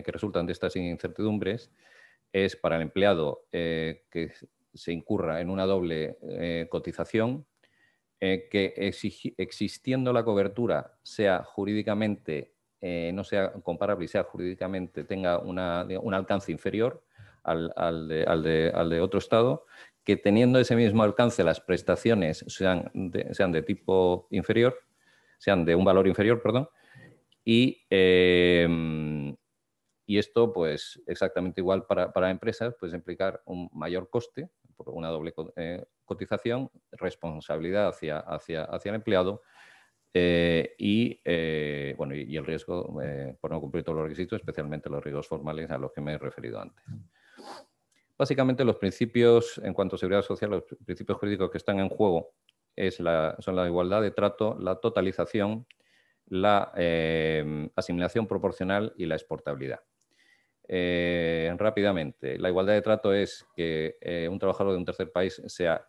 resultan de estas incertidumbres es para el empleado que se incurra en una doble cotización, que existiendo la cobertura sea jurídicamente no sea comparable y sea jurídicamente tenga un alcance inferior al de otro estado, que teniendo ese mismo alcance las prestaciones sean de tipo inferior, sean de un valor inferior, perdón, y esto, pues, exactamente igual para empresas, pues implicar un mayor coste por una doble cotización, responsabilidad hacia el empleado y el riesgo por no cumplir todos los requisitos, especialmente los riesgos formales a los que me he referido antes. Básicamente, los principios, en cuanto a seguridad social, los principios jurídicos que están en juego son la igualdad de trato, la totalización, la asimilación proporcional y la exportabilidad. Rápidamente, la igualdad de trato es que un trabajador de un tercer país sea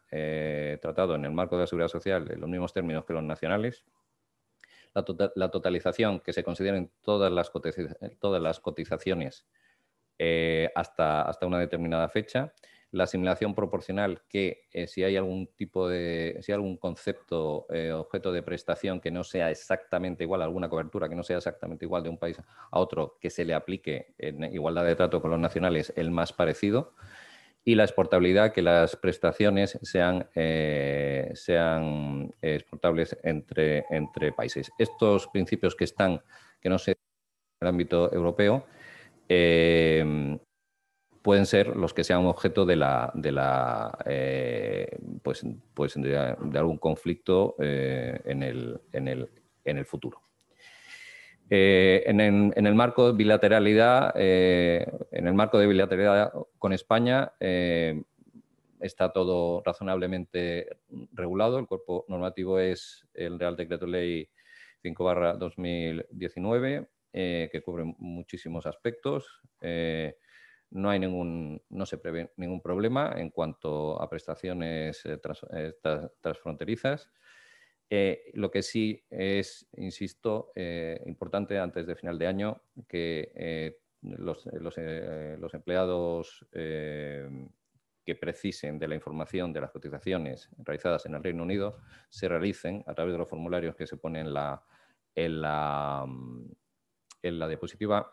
tratado en el marco de la seguridad social en los mismos términos que los nacionales. La totalización, que se consideren todas las cotizaciones hasta una determinada fecha. La asimilación proporcional, que si hay algún concepto, objeto de prestación que no sea exactamente igual, alguna cobertura que no sea exactamente igual de un país a otro, que se le aplique en igualdad de trato con los nacionales el más parecido. Y la exportabilidad, que las prestaciones sean exportables entre países. Estos principios que no se en el ámbito europeo pueden ser los que sean objeto de algún conflicto en el futuro. En el marco de bilateralidad, con España, está todo razonablemente regulado. El cuerpo normativo es el Real Decreto Ley 5/2019, que cubre muchísimos aspectos. No se prevé ningún problema en cuanto a prestaciones transfronterizas. Lo que sí es, insisto, importante antes de final de año, que los empleados que precisen de la información de las cotizaciones realizadas en el Reino Unido se realicen a través de los formularios que se ponen en la diapositiva,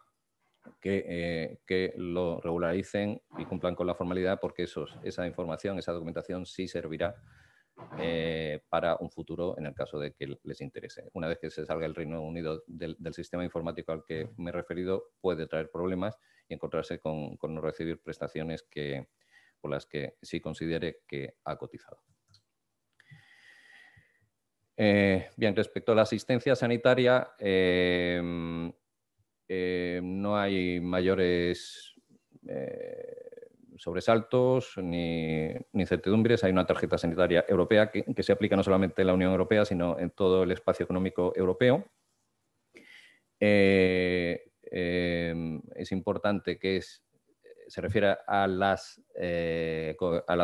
que lo regularicen y cumplan con la formalidad, porque esa información, esa documentación sí servirá para un futuro en el caso de que les interese. Una vez que se salga el Reino Unido del sistema informático al que me he referido, puede traer problemas y encontrarse con no recibir prestaciones por las que sí considere que ha cotizado. Bien, respecto a la asistencia sanitaria, no hay mayores sobresaltos ni incertidumbres. Hay una tarjeta sanitaria europea que se aplica no solamente en la Unión Europea, sino en todo el espacio económico europeo. Es importante que se refiere a las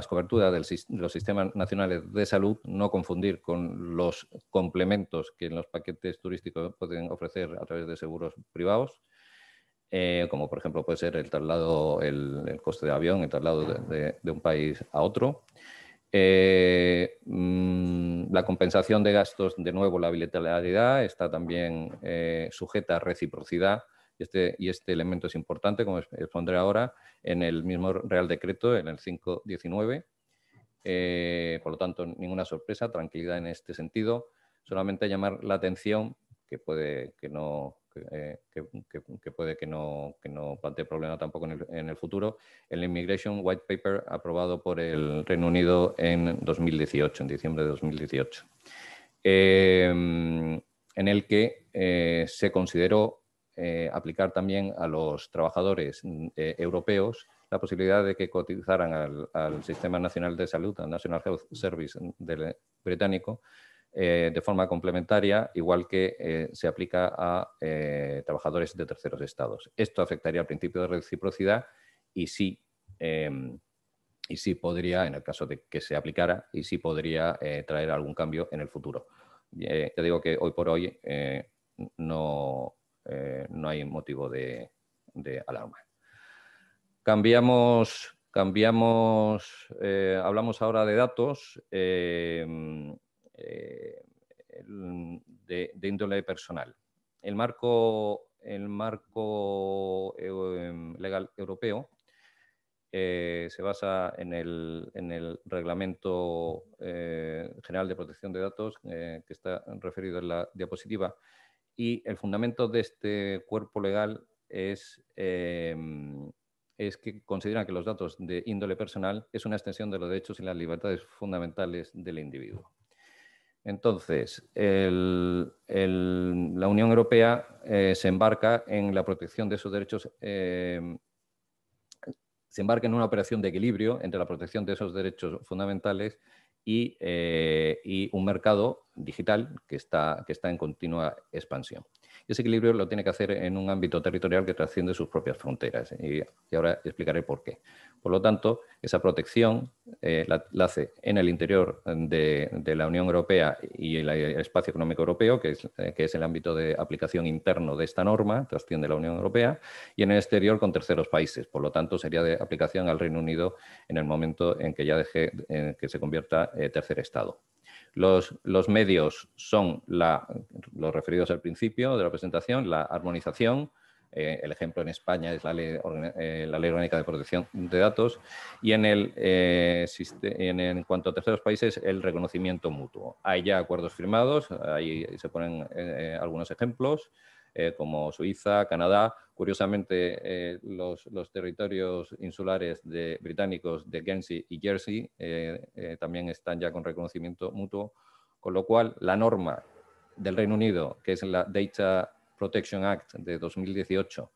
coberturas de los sistemas nacionales de salud, no confundir con los complementos que en los paquetes turísticos pueden ofrecer a través de seguros privados, como por ejemplo puede ser el traslado, el coste de avión, el traslado de un país a otro. La compensación de gastos, de nuevo, la bilateralidad está también sujeta a reciprocidad. Y este elemento es importante, como expondré ahora, en el mismo Real Decreto, en el 5/19. Por lo tanto, ninguna sorpresa, tranquilidad en este sentido. Solamente llamar la atención, que puede que no plantee problema tampoco en el futuro, el Immigration White Paper aprobado por el Reino Unido en 2018, en diciembre de 2018, en el que se consideró aplicar también a los trabajadores europeos la posibilidad de que cotizaran al Sistema Nacional de Salud, al National Health Service británico, de forma complementaria, igual que se aplica a trabajadores de terceros estados. Esto afectaría al principio de reciprocidad y sí podría, en el caso de que se aplicara, y sí podría traer algún cambio en el futuro. Te digo que hoy por hoy no hay motivo de alarma. Hablamos ahora de datos de índole personal. El marco legal europeo se basa en el Reglamento General de Protección de Datos, que está referido en la diapositiva, y el fundamento de este cuerpo legal es que consideran que los datos de índole personal es una extensión de los derechos y las libertades fundamentales del individuo. Entonces, la Unión Europea se embarca en la protección de esos derechos, se embarca en una operación de equilibrio entre la protección de esos derechos fundamentales y un mercado digital que está en continua expansión. Y ese equilibrio lo tiene que hacer en un ámbito territorial que trasciende sus propias fronteras. Y ahora explicaré por qué. Por lo tanto, esa protección la hace en el interior de la Unión Europea y el espacio económico europeo, que es el ámbito de aplicación interno de esta norma, trasciende la Unión Europea, y en el exterior con terceros países. Por lo tanto, sería de aplicación al Reino Unido en el momento en que ya que se convierta tercer estado. Los medios son los referidos al principio de la presentación, la armonización. El ejemplo en España es la Ley Orgánica de Protección de Datos, y en cuanto a terceros países, el reconocimiento mutuo. Hay ya acuerdos firmados, ahí se ponen algunos ejemplos, como Suiza, Canadá. Curiosamente, los territorios insulares británicos de Guernsey y Jersey también están ya con reconocimiento mutuo, con lo cual la norma del Reino Unido, que es la Data Protection Act de 2018,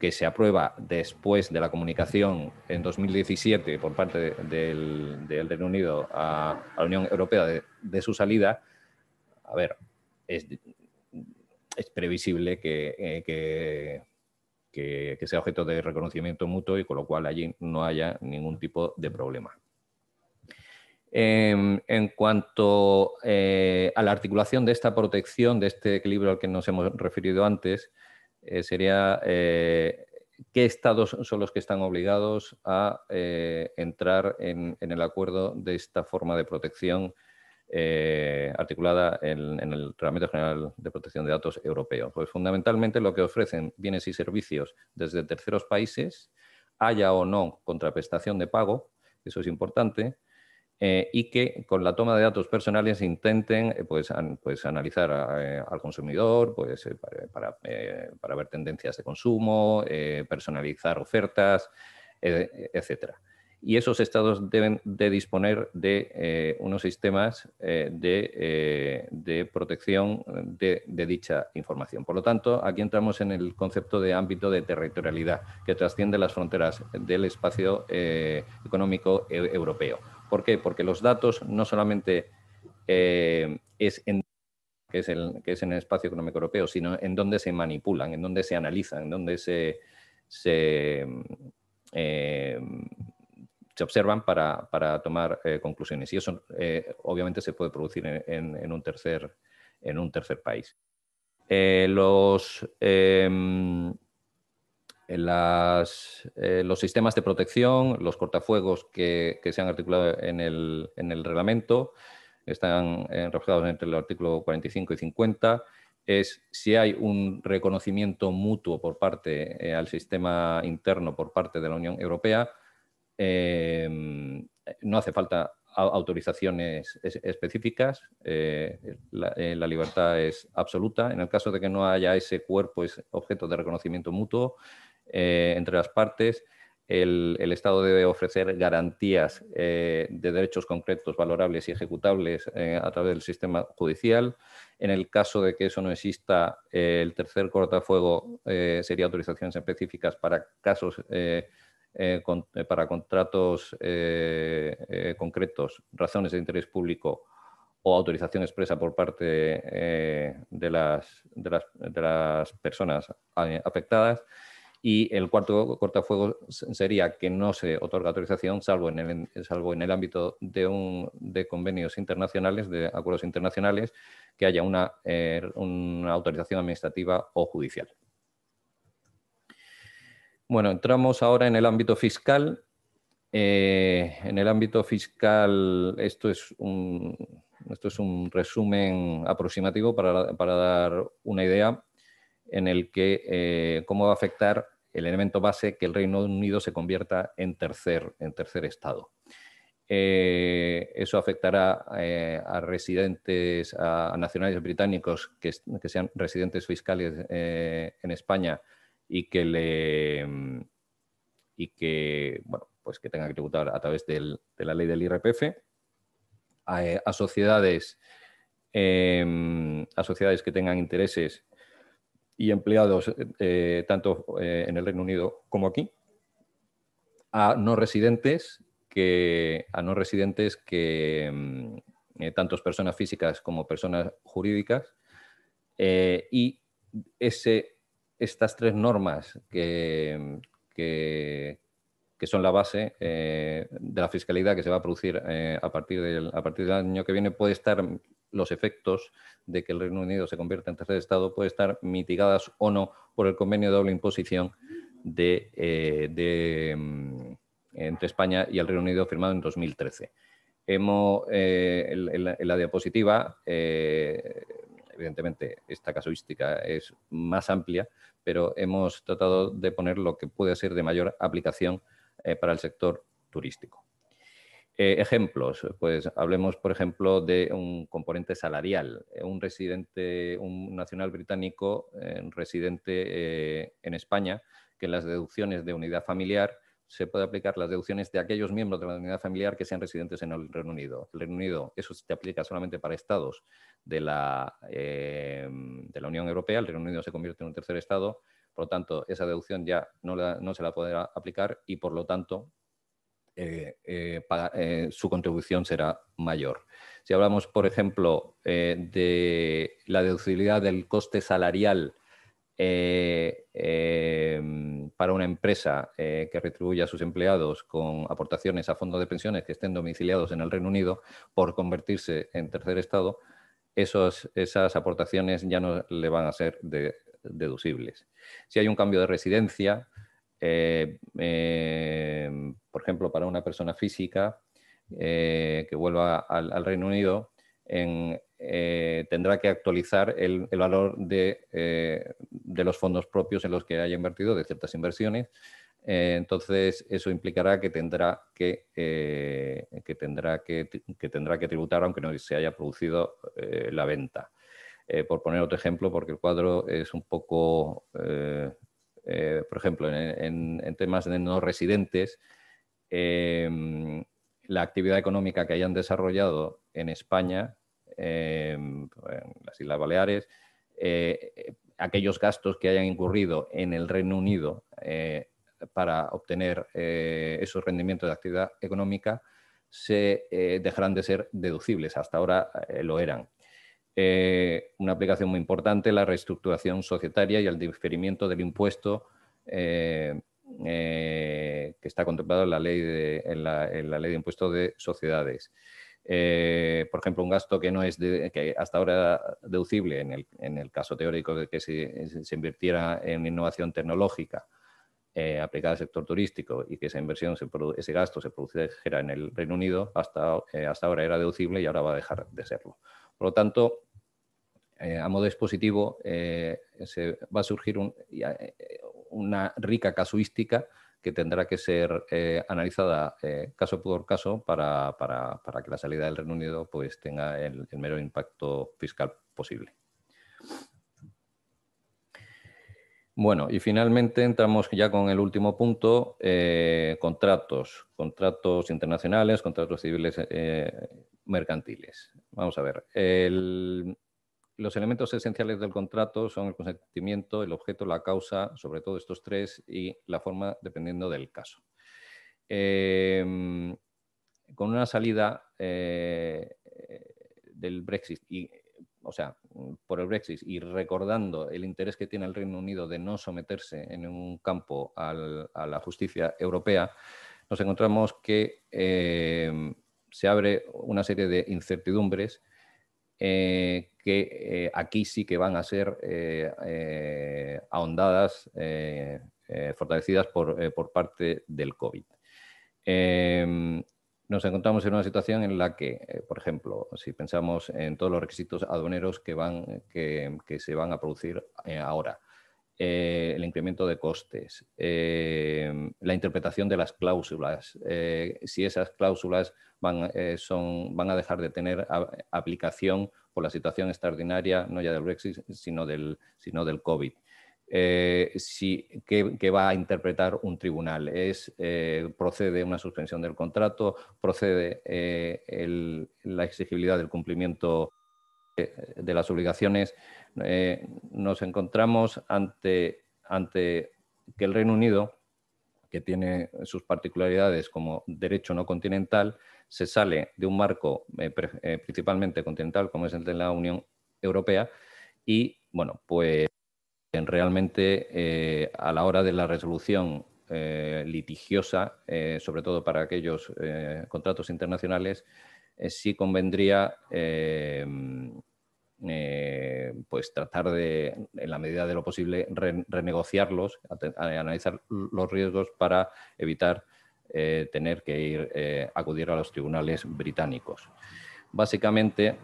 que se aprueba después de la comunicación en 2017 por parte del Reino Unido a la Unión Europea de su salida, a ver, es previsible que sea objeto de reconocimiento mutuo y con lo cual allí no haya ningún tipo de problema. En cuanto a la articulación de esta protección, de este equilibrio al que nos hemos referido antes, sería qué estados son los que están obligados a entrar en el acuerdo de esta forma de protección articulada en el Reglamento General de Protección de Datos Europeo. Pues fundamentalmente lo que ofrecen bienes y servicios desde terceros países, haya o no contraprestación de pago, eso es importante, y que con la toma de datos personales intenten pues analizar al consumidor pues, para ver tendencias de consumo, personalizar ofertas, etcétera. Y esos estados deben de disponer de unos sistemas de protección de dicha información. Por lo tanto, aquí entramos en el concepto de ámbito de territorialidad que trasciende las fronteras del espacio económico europeo. ¿Por qué? Porque los datos no solamente que es en el espacio económico europeo, sino en dónde se manipulan, en dónde se analizan, en dónde se observan para tomar conclusiones. Y eso obviamente se puede producir en un tercer país. Los sistemas de protección, los cortafuegos que se han articulado en el reglamento, están reflejados entre el artículo 45 y 50, es si hay un reconocimiento mutuo por parte al sistema interno por parte de la Unión Europea, no hace falta autorizaciones específicas, la libertad es absoluta. En el caso de que no haya ese cuerpo, es objeto de reconocimiento mutuo entre las partes, el Estado debe ofrecer garantías de derechos concretos, valorables y ejecutables a través del sistema judicial. En el caso de que eso no exista, el tercer cortafuego sería autorizaciones específicas para casos para contratos concretos, razones de interés público o autorización expresa por parte de las personas afectadas. Y el cuarto cortafuego sería que no se otorga autorización salvo en el ámbito de convenios internacionales, de acuerdos internacionales, que haya una autorización administrativa o judicial. Bueno, entramos ahora en el ámbito fiscal. En el ámbito fiscal, esto es un resumen aproximativo para dar una idea en el que cómo va a afectar el elemento base que el Reino Unido se convierta en tercer estado. Eso afectará a residentes, a nacionales británicos que sean residentes fiscales en España y que bueno, pues que tengan que tributar a través de la ley del IRPF, a sociedades que tengan intereses y empleados tanto en el Reino Unido como aquí, a no residentes que tanto personas físicas como personas jurídicas, y estas tres normas que son la base de la fiscalidad que se va a producir a partir del año que viene, puede estar los efectos de que el Reino Unido se convierta en tercer estado, puede estar mitigadas o no por el convenio de doble imposición entre España y el Reino Unido firmado en 2013. En la diapositiva, evidentemente, esta casuística es más amplia, pero hemos tratado de poner lo que puede ser de mayor aplicación para el sector turístico. Ejemplos, pues hablemos, por ejemplo, de un componente salarial. Un nacional británico residente en España, que en las deducciones de unidad familiar se puede aplicar las deducciones de aquellos miembros de la unidad familiar que sean residentes en el Reino Unido. El Reino Unido, eso se aplica solamente para estados de la Unión Europea. El Reino Unido se convierte en un tercer estado, Por lo tanto, esa deducción ya no se la podrá aplicar y, por lo tanto, su contribución será mayor. Si hablamos, por ejemplo, de la deducibilidad del coste salarial para una empresa que retribuya a sus empleados con aportaciones a fondos de pensiones que estén domiciliados en el Reino Unido por convertirse en tercer estado, esas aportaciones ya no le van a ser deducibles. Si hay un cambio de residencia, por ejemplo, para una persona física que vuelva al Reino Unido, tendrá que actualizar el valor de los fondos propios en los que haya invertido, de ciertas inversiones. Entonces, eso implicará que tendrá que tributar, aunque no se haya producido la venta. Por poner otro ejemplo, porque el cuadro es un poco, por ejemplo, en temas de no residentes, la actividad económica que hayan desarrollado en España, en las Islas Baleares, aquellos gastos que hayan incurrido en el Reino Unido para obtener esos rendimientos de actividad económica se dejarán de ser deducibles. Hasta ahora lo eran. Una aplicación muy importante, la reestructuración societaria y el diferimiento del impuesto que está contemplado en la ley de impuestos de sociedades. Por ejemplo, un gasto que no es que hasta ahora era deducible en el caso teórico de que se invirtiera en innovación tecnológica aplicada al sector turístico y que esa inversión, ese gasto se produjera en el Reino Unido, hasta ahora era deducible y ahora va a dejar de serlo. Por lo tanto, a modo expositivo, va a surgir una rica casuística que tendrá que ser analizada caso por caso para que la salida del Reino Unido pues, tenga el menor impacto fiscal posible. Bueno, y finalmente entramos ya con el último punto, contratos internacionales, contratos civiles mercantiles. Vamos a ver, los elementos esenciales del contrato son el consentimiento, el objeto, la causa, sobre todo estos tres, y la forma dependiendo del caso. Con una salida del Brexit, por el Brexit, y recordando el interés que tiene el Reino Unido de no someterse en un campo a la justicia europea, nos encontramos que se abre una serie de incertidumbres que aquí sí que van a ser ahondadas, fortalecidas por parte del COVID. Nos encontramos en una situación en la que, por ejemplo, si pensamos en todos los requisitos aduaneros que se van a producir ahora, el incremento de costes, la interpretación de las cláusulas, si esas cláusulas van a dejar de tener aplicación por la situación extraordinaria, no ya del Brexit, sino del COVID. ¿Qué va a interpretar un tribunal? ¿Procede una suspensión del contrato? ¿Procede la exigibilidad del cumplimiento de las obligaciones? Nos encontramos ante que el Reino Unido, que tiene sus particularidades como derecho no continental, se sale de un marco principalmente continental, como es el de la Unión Europea, y, bueno, pues realmente a la hora de la resolución litigiosa, sobre todo para aquellos contratos internacionales, sí convendría pues tratar de, en la medida de lo posible, renegociarlos, analizar los riesgos para evitar tener que acudir a los tribunales británicos. Básicamente,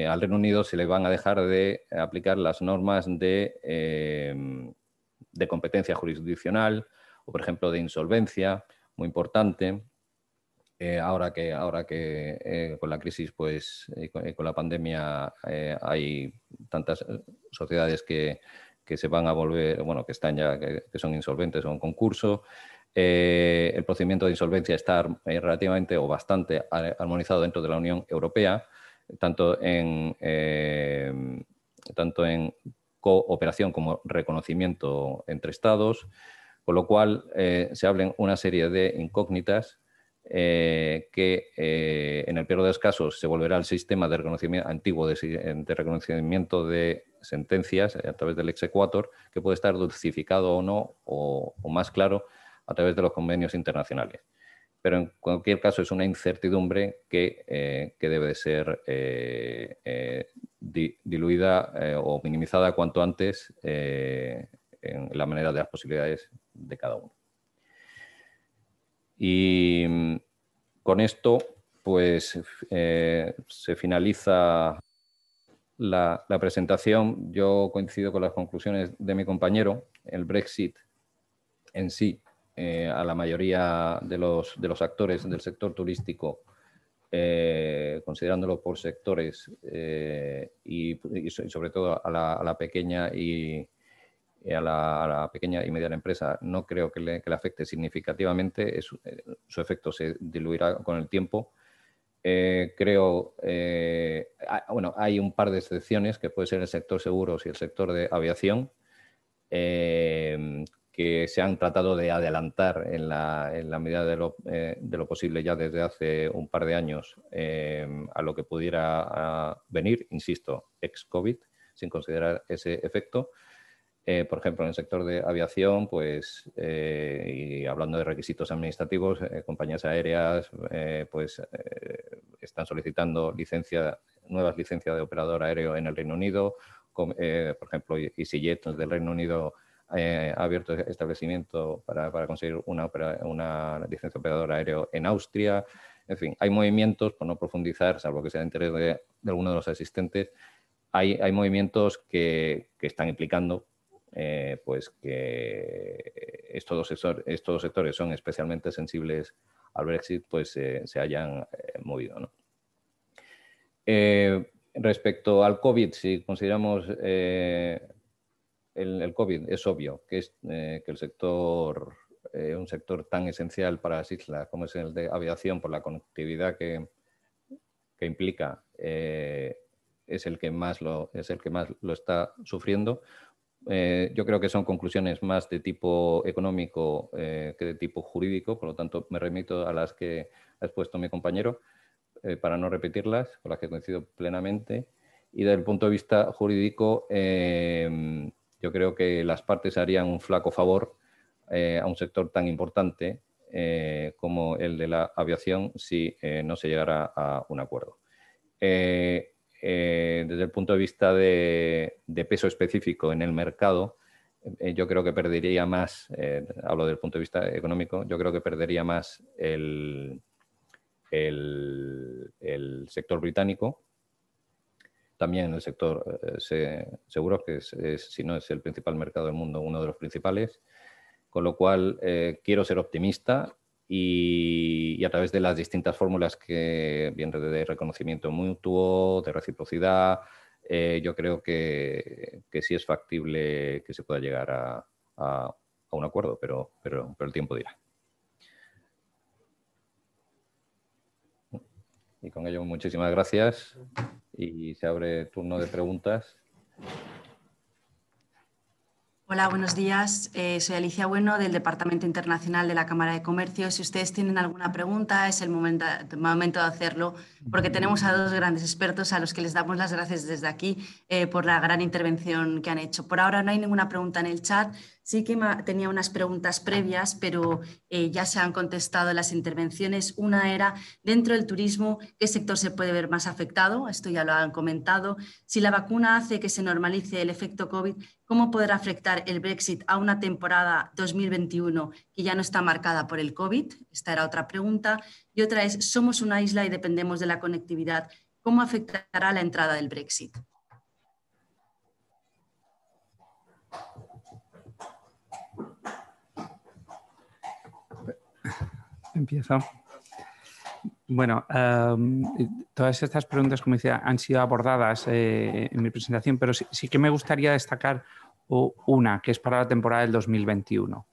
al Reino Unido se le van a dejar de aplicar las normas de competencia jurisdiccional o, por ejemplo, de insolvencia, muy importante. Ahora que con la crisis, pues, con la pandemia, hay tantas sociedades que se van a volver, bueno, que están ya, que son insolventes o en concurso. El procedimiento de insolvencia está relativamente o bastante armonizado dentro de la Unión Europea, tanto en cooperación como reconocimiento entre Estados, con lo cual se abren una serie de incógnitas que en el peor de los casos se volverá al sistema de reconocimiento antiguo de reconocimiento de sentencias a través del exequatur, que puede estar dulcificado o no, o más claro, a través de los convenios internacionales. Pero en cualquier caso es una incertidumbre que debe de ser diluida o minimizada cuanto antes en la manera de las posibilidades de cada uno. Y con esto, pues, se finaliza la presentación. Yo coincido con las conclusiones de mi compañero. El Brexit en sí, a la mayoría de los actores del sector turístico, considerándolo por sectores y sobre todo a la pequeña y a la pequeña y mediana empresa, no creo que le afecte significativamente. Su efecto se diluirá con el tiempo. Bueno, hay un par de excepciones, que puede ser el sector seguros y el sector de aviación, que se han tratado de adelantar en la medida de lo posible ya desde hace un par de años a lo que pudiera venir, insisto, ex-COVID, sin considerar ese efecto. Por ejemplo, en el sector de aviación, pues, y hablando de requisitos administrativos, compañías aéreas están solicitando nuevas licencias de operador aéreo en el Reino Unido. Por ejemplo, EasyJet del Reino Unido ha abierto establecimiento para conseguir una licencia de operador aéreo en Austria. En fin, hay movimientos, por no profundizar, salvo que sea de interés de alguno de los asistentes, hay movimientos que están implicando pues que estos dos sectores son especialmente sensibles al Brexit, pues se hayan movido, ¿no? Respecto al COVID, si consideramos el COVID, es obvio que el sector, un sector tan esencial para las islas como es el de aviación, por la conectividad que implica, es el que más lo está sufriendo. Yo creo que son conclusiones más de tipo económico que de tipo jurídico, por lo tanto me remito a las que ha expuesto mi compañero para no repetirlas, con las que coincido plenamente. Y desde el punto de vista jurídico, yo creo que las partes harían un flaco favor a un sector tan importante como el de la aviación si no se llegara a un acuerdo. Desde el punto de vista de peso específico en el mercado, yo creo que perdería más, hablo del punto de vista económico, yo creo que perdería más el sector británico, también el sector seguros, que si no es el principal mercado del mundo, uno de los principales, con lo cual quiero ser optimista. Y a través de las distintas fórmulas que vienen de reconocimiento mutuo, de reciprocidad, yo creo que sí es factible que se pueda llegar a un acuerdo, pero el tiempo dirá. Y con ello, muchísimas gracias. Y se abre turno de preguntas. Hola, buenos días. Soy Alicia Bueno, del Departamento Internacional de la Cámara de Comercio. Si ustedes tienen alguna pregunta, es el momento de hacerlo, porque tenemos a dos grandes expertos a los que les damos las gracias desde aquí por la gran intervención que han hecho. Por ahora no hay ninguna pregunta en el chat. Sí que tenía unas preguntas previas, pero ya se han contestado las intervenciones. Una era, dentro del turismo, ¿qué sector se puede ver más afectado? Esto ya lo han comentado. Si la vacuna hace que se normalice el efecto COVID, ¿cómo podrá afectar el Brexit a una temporada 2021 que ya no está marcada por el COVID? Esta era otra pregunta. Y otra es, somos una isla y dependemos de la conectividad. ¿Cómo afectará la entrada del Brexit? Empiezo. Bueno, todas estas preguntas, como decía, han sido abordadas en mi presentación, pero sí que me gustaría destacar una, que es para la temporada del 2021.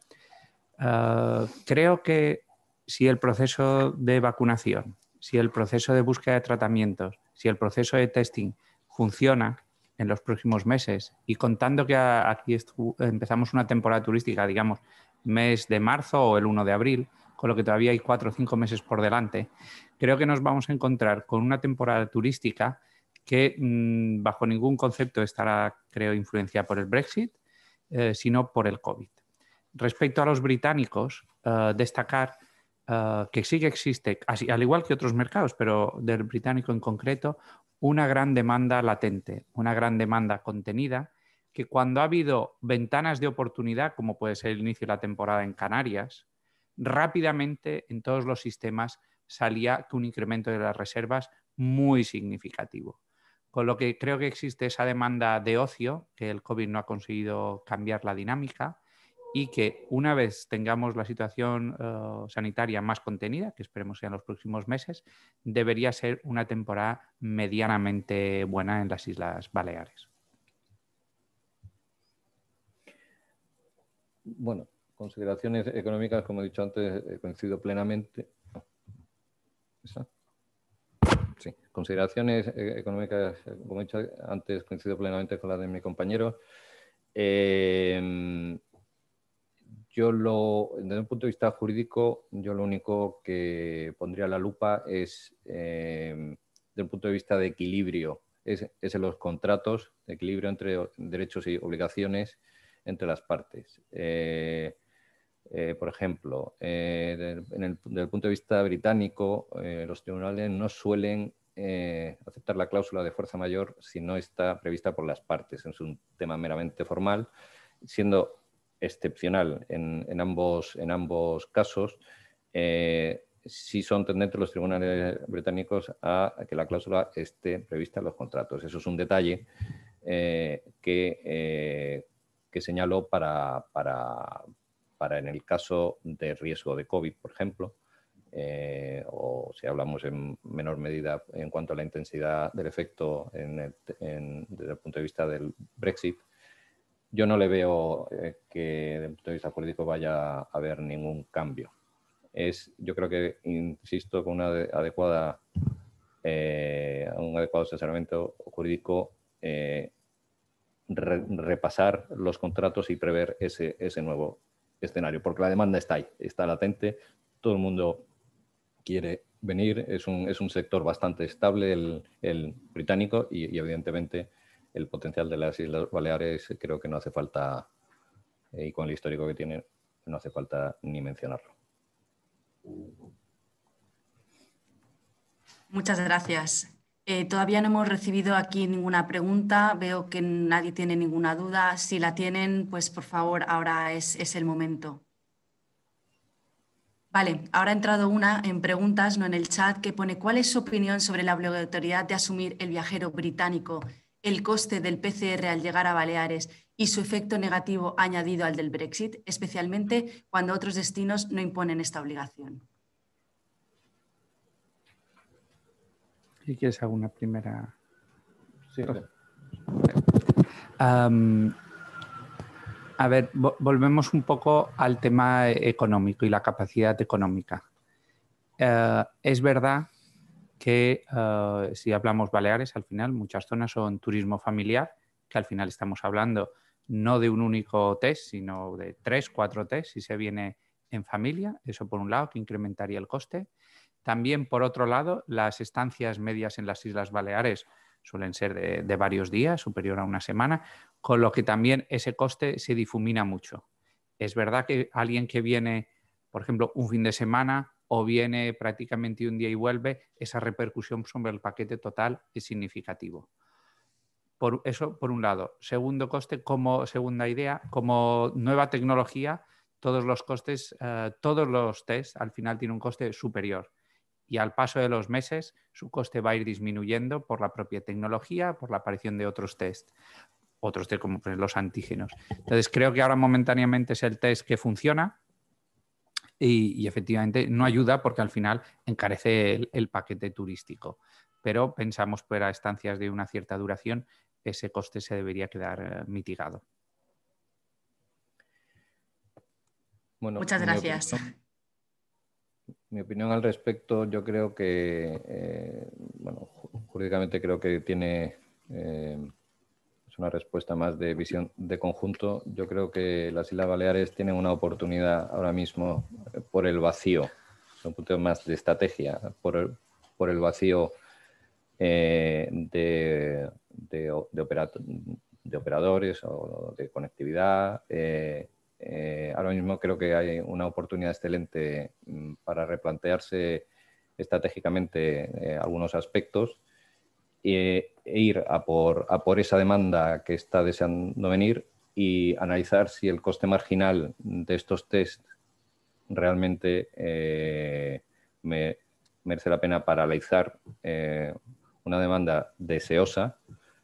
Creo que si el proceso de vacunación, si el proceso de búsqueda de tratamientos, si el proceso de testing funciona, en los próximos meses y contando que aquí empezamos una temporada turística, digamos, mes de marzo o el 1 de abril, con lo que todavía hay 4 o 5 meses por delante, creo que nos vamos a encontrar con una temporada turística que bajo ningún concepto estará, creo, influenciada por el Brexit, sino por el COVID. Respecto a los británicos, destacar que sí que existe, así, al igual que otros mercados, pero del británico en concreto, una gran demanda latente, una gran demanda contenida, que cuando ha habido ventanas de oportunidad, como puede ser el inicio de la temporada en Canarias, rápidamente en todos los sistemas salía un incremento de las reservas muy significativo. Con lo que creo que existe esa demanda de ocio, que el COVID no ha conseguido cambiar la dinámica, y que una vez tengamos la situación sanitaria más contenida, que esperemos sea en los próximos meses, debería ser una temporada medianamente buena en las Islas Baleares. Bueno, consideraciones económicas, como he dicho antes, coincido plenamente. Sí, consideraciones económicas, como he dicho antes, coincido plenamente con las de mi compañero. Desde un punto de vista jurídico, yo lo único que pondría la lupa es, desde un punto de vista de equilibrio, es en los contratos, de equilibrio entre derechos y obligaciones entre las partes. Por ejemplo, desde el punto de vista británico, los tribunales no suelen aceptar la cláusula de fuerza mayor si no está prevista por las partes. Es un tema meramente formal, siendo excepcional en ambos casos. Sí son tendentes los tribunales británicos a que la cláusula esté prevista en los contratos. Eso es un detalle que señalo para en el caso de riesgo de COVID, por ejemplo, o si hablamos en menor medida en cuanto a la intensidad del efecto desde el punto de vista del Brexit. Yo no le veo que desde el punto de vista jurídico vaya a haber ningún cambio. Yo creo que, insisto, con un adecuado asesoramiento jurídico, repasar los contratos y prever ese nuevo escenario, porque la demanda está ahí, está latente, todo el mundo quiere venir, es un sector bastante estable el británico y evidentemente el potencial de las Islas Baleares creo que no hace falta, y con el histórico que tiene, no hace falta ni mencionarlo. Muchas gracias. Todavía no hemos recibido aquí ninguna pregunta. Veo que nadie tiene ninguna duda. Si la tienen, pues por favor, ahora es el momento. Vale, ahora ha entrado una en preguntas, no en el chat, que pone: ¿cuál es su opinión sobre la obligatoriedad de asumir el viajero británico el coste del PCR al llegar a Baleares y su efecto negativo añadido al del Brexit, especialmente cuando otros destinos no imponen esta obligación? ¿Y quieres alguna primera? Sí. A ver, volvemos un poco al tema económico y la capacidad económica. Es verdad que si hablamos Baleares, al final muchas zonas son turismo familiar, que al final estamos hablando no de un único test, sino de 3, 4 test si se viene en familia. Eso por un lado, que incrementaría el coste. También, por otro lado, las estancias medias en las Islas Baleares suelen ser de varios días, superior a una semana, con lo que también ese coste se difumina mucho. Es verdad que alguien que viene, por ejemplo, un fin de semana o viene prácticamente un día y vuelve, esa repercusión sobre el paquete total es significativo. Eso por un lado. Segundo coste, segunda idea, como nueva tecnología, todos los costes, todos los tests al final tienen un coste superior. Y al paso de los meses su coste va a ir disminuyendo por la propia tecnología, por la aparición de otros test como los antígenos. Entonces creo que ahora momentáneamente es el test que funciona y efectivamente no ayuda porque al final encarece el paquete turístico. Pero pensamos que para estancias de una cierta duración ese coste se debería quedar mitigado. Bueno, muchas gracias. Mi opinión al respecto, yo creo que, jurídicamente creo que tiene es una respuesta más de visión de conjunto. Yo creo que las Islas Baleares tienen una oportunidad ahora mismo por el vacío, un punto más de estrategia, por el vacío de operadores o de conectividad. Ahora mismo creo que hay una oportunidad excelente para replantearse estratégicamente algunos aspectos e ir a por esa demanda que está deseando venir y analizar si el coste marginal de estos test realmente merece la pena paralizar una demanda deseosa,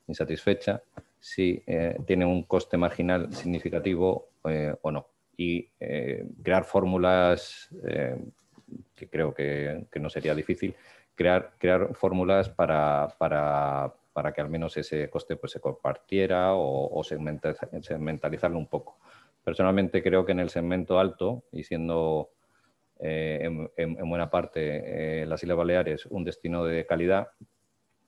insatisfecha, si tiene un coste marginal significativo o no. Y crear fórmulas, que creo que no sería difícil, crear fórmulas para que al menos ese coste pues, se compartiera o segmentalizarlo un poco. Personalmente creo que en el segmento alto, y siendo en buena parte las Islas Baleares un destino de calidad,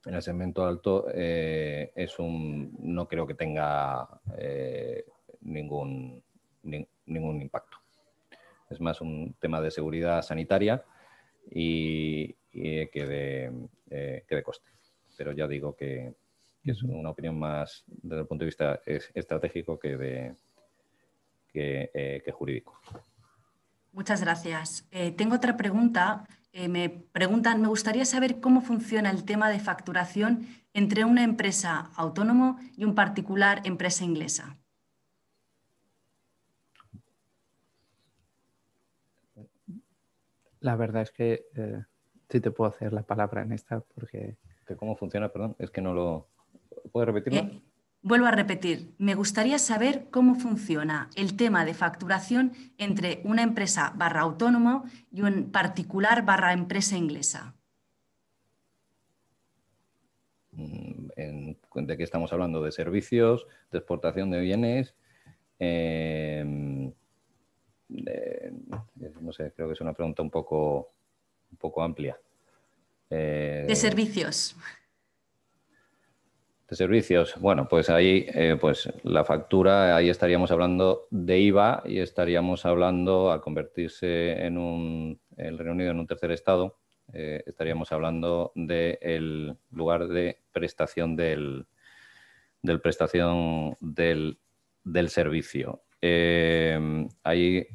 en el segmento alto no creo que tenga ningún impacto. Es más un tema de seguridad sanitaria y que de coste. Pero ya digo que es una opinión más desde el punto de vista estratégico que jurídico. Muchas gracias. Tengo otra pregunta. Me preguntan, me gustaría saber cómo funciona el tema de facturación entre una empresa autónomo y un particular empresa inglesa. La verdad es que sí te puedo hacer la palabra en esta porque... ¿Cómo funciona? Perdón, es que no lo... ¿Puedes repetirlo? Vuelvo a repetir, me gustaría saber cómo funciona el tema de facturación entre una empresa barra autónomo y un particular barra empresa inglesa. ¿De qué estamos hablando? ¿De servicios? ¿De exportación de bienes? No sé, creo que es una pregunta un poco amplia. De servicios. De servicios. Bueno, pues ahí pues la factura, ahí estaríamos hablando de IVA y estaríamos hablando, al convertirse el Reino Unido en un tercer estado, estaríamos hablando del lugar de prestación del servicio. Ahí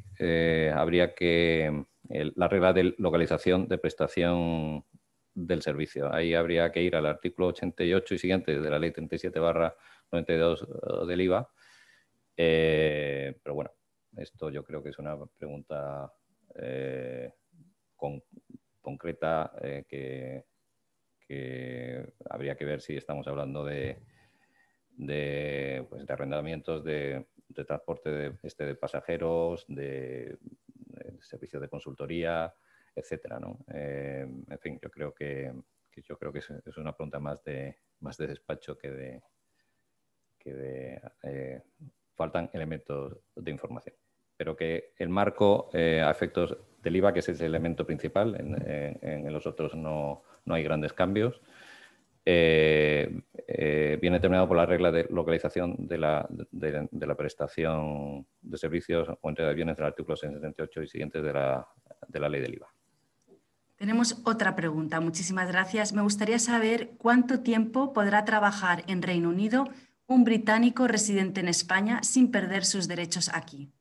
habría que la regla de localización de prestación del servicio. Ahí habría que ir al artículo 88 y siguientes de la ley 37/92 del IVA. Pero bueno, esto yo creo que es una pregunta concreta que habría que ver si estamos hablando de arrendamientos de transporte de pasajeros, de servicios de consultoría, etcétera, ¿no? En fin, yo creo que es una pregunta más de despacho que faltan elementos de información. Pero que el marco a efectos del IVA, que es ese elemento principal, en los otros no hay grandes cambios, viene determinado por la regla de localización de la prestación de servicios o entrega de bienes del artículo 78 y siguientes de la ley del IVA. Tenemos otra pregunta. Muchísimas gracias. Me gustaría saber cuánto tiempo podrá trabajar en Reino Unido un británico residente en España sin perder sus derechos aquí.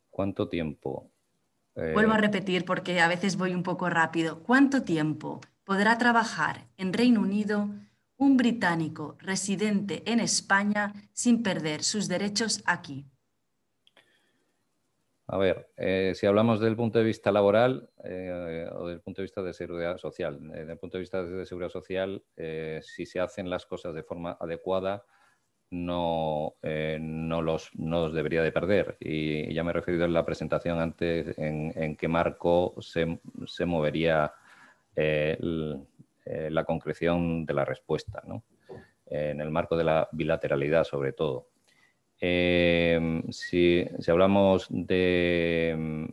¿Cuánto tiempo? Vuelvo a repetir porque a veces voy un poco rápido. ¿Cuánto tiempo podrá trabajar en Reino Unido un británico residente en España sin perder sus derechos aquí? A ver, si hablamos del punto de vista laboral o del punto de vista de seguridad social. Desde el punto de vista de seguridad social, si se hacen las cosas de forma adecuada, no los debería de perder. Y ya me he referido en la presentación antes en qué marco se movería la concreción de la respuesta, ¿no? En el marco de la bilateralidad, sobre todo. Si hablamos de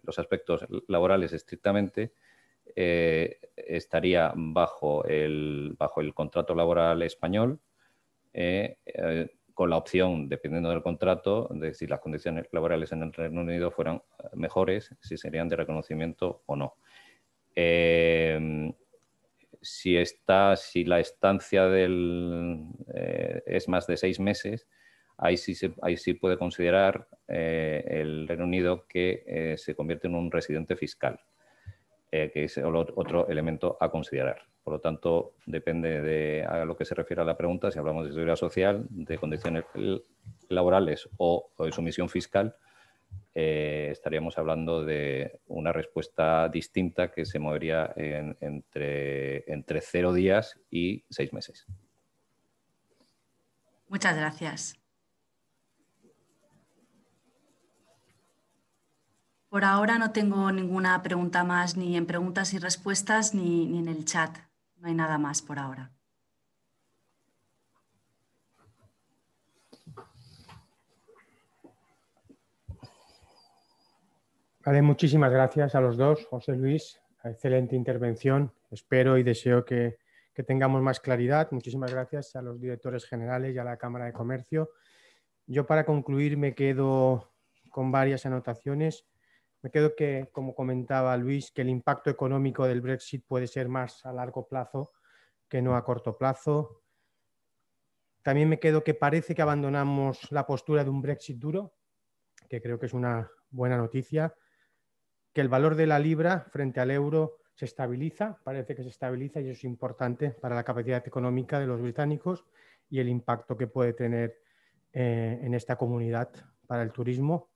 los aspectos laborales estrictamente, estaría bajo el contrato laboral español, con la opción, dependiendo del contrato, de si las condiciones laborales en el Reino Unido fueran mejores, si serían de reconocimiento o no. Si la estancia es más de 6 meses, ahí sí puede considerar el Reino Unido que se convierte en un residente fiscal, que es otro elemento a considerar. Por lo tanto, depende a lo que se refiere a la pregunta, si hablamos de seguridad social, de condiciones laborales o de sumisión fiscal, estaríamos hablando de una respuesta distinta que se movería entre 0 días y 6 meses. Muchas gracias. Por ahora no tengo ninguna pregunta más, ni en preguntas y respuestas, ni en el chat. No hay nada más por ahora. Vale, muchísimas gracias a los dos, José Luis. Excelente intervención. Espero y deseo que tengamos más claridad. Muchísimas gracias a los directores generales y a la Cámara de Comercio. Yo, para concluir, me quedo con varias anotaciones. Me quedo que, como comentaba Luis, que el impacto económico del Brexit puede ser más a largo plazo que no a corto plazo. También me quedo que parece que abandonamos la postura de un Brexit duro, que creo que es una buena noticia, que el valor de la libra frente al euro se estabiliza, parece que se estabiliza, y eso es importante para la capacidad económica de los británicos y el impacto que puede tener en esta comunidad para el turismo.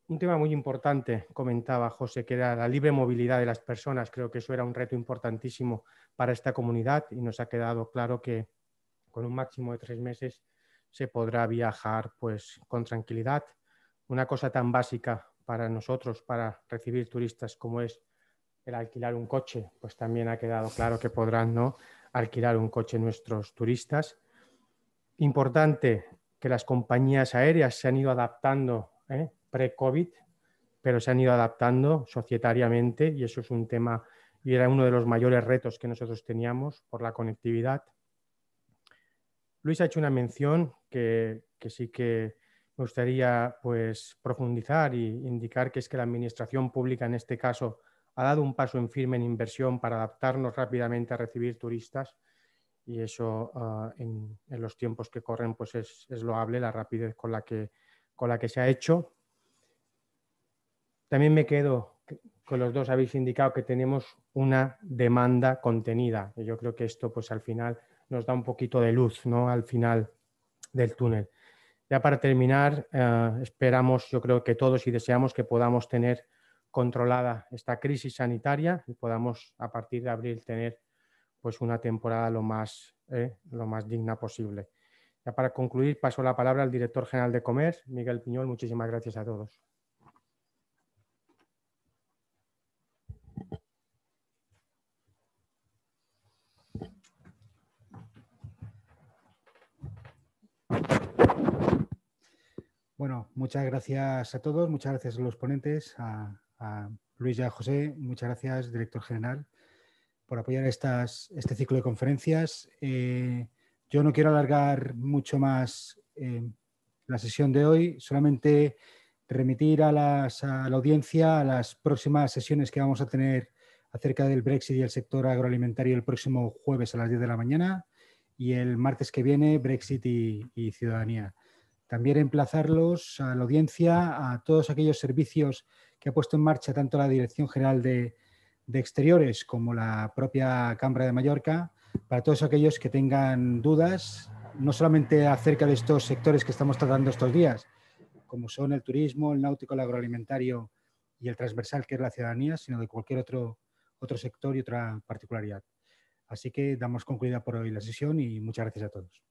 Un tema muy importante, comentaba José, que era la libre movilidad de las personas. Creo que eso era un reto importantísimo para esta comunidad y nos ha quedado claro que con un máximo de 3 meses se podrá viajar pues, con tranquilidad. Una cosa tan básica para nosotros, para recibir turistas, como es el alquilar un coche, pues también ha quedado claro que podrán, ¿no?, alquilar un coche nuestros turistas. Importante que las compañías aéreas se han ido adaptando pre-COVID, pero se han ido adaptando societariamente, y eso es un tema y era uno de los mayores retos que nosotros teníamos por la conectividad. Luis ha hecho una mención que sí que me gustaría pues, profundizar y indicar, que es que la administración pública en este caso ha dado un paso en firme en inversión para adaptarnos rápidamente a recibir turistas, y eso en los tiempos que corren pues es loable la rapidez con la que se ha hecho. También me quedo con los dos, habéis indicado que tenemos una demanda contenida, y yo creo que esto pues al final nos da un poquito de luz, ¿no?, al final del túnel. Ya para terminar, esperamos, yo creo que todos, y deseamos que podamos tener controlada esta crisis sanitaria y podamos a partir de abril tener pues una temporada lo más digna posible. Ya para concluir, paso la palabra al director general de Comerç, Miguel Piñol. Muchísimas gracias a todos. Bueno, muchas gracias a todos, muchas gracias a los ponentes, a Luis y a José, muchas gracias, director general, por apoyar este ciclo de conferencias. Yo no quiero alargar mucho más la sesión de hoy, solamente remitir a la audiencia a las próximas sesiones que vamos a tener acerca del Brexit y el sector agroalimentario el próximo jueves a las 10 de la mañana, y el martes que viene Brexit y ciudadanía. También emplazarlos a la audiencia a todos aquellos servicios que ha puesto en marcha tanto la Dirección General de Exteriores como la propia Cámara de Mallorca, para todos aquellos que tengan dudas, no solamente acerca de estos sectores que estamos tratando estos días, como son el turismo, el náutico, el agroalimentario y el transversal, que es la ciudadanía, sino de cualquier otro sector y otra particularidad. Así que damos concluida por hoy la sesión y muchas gracias a todos.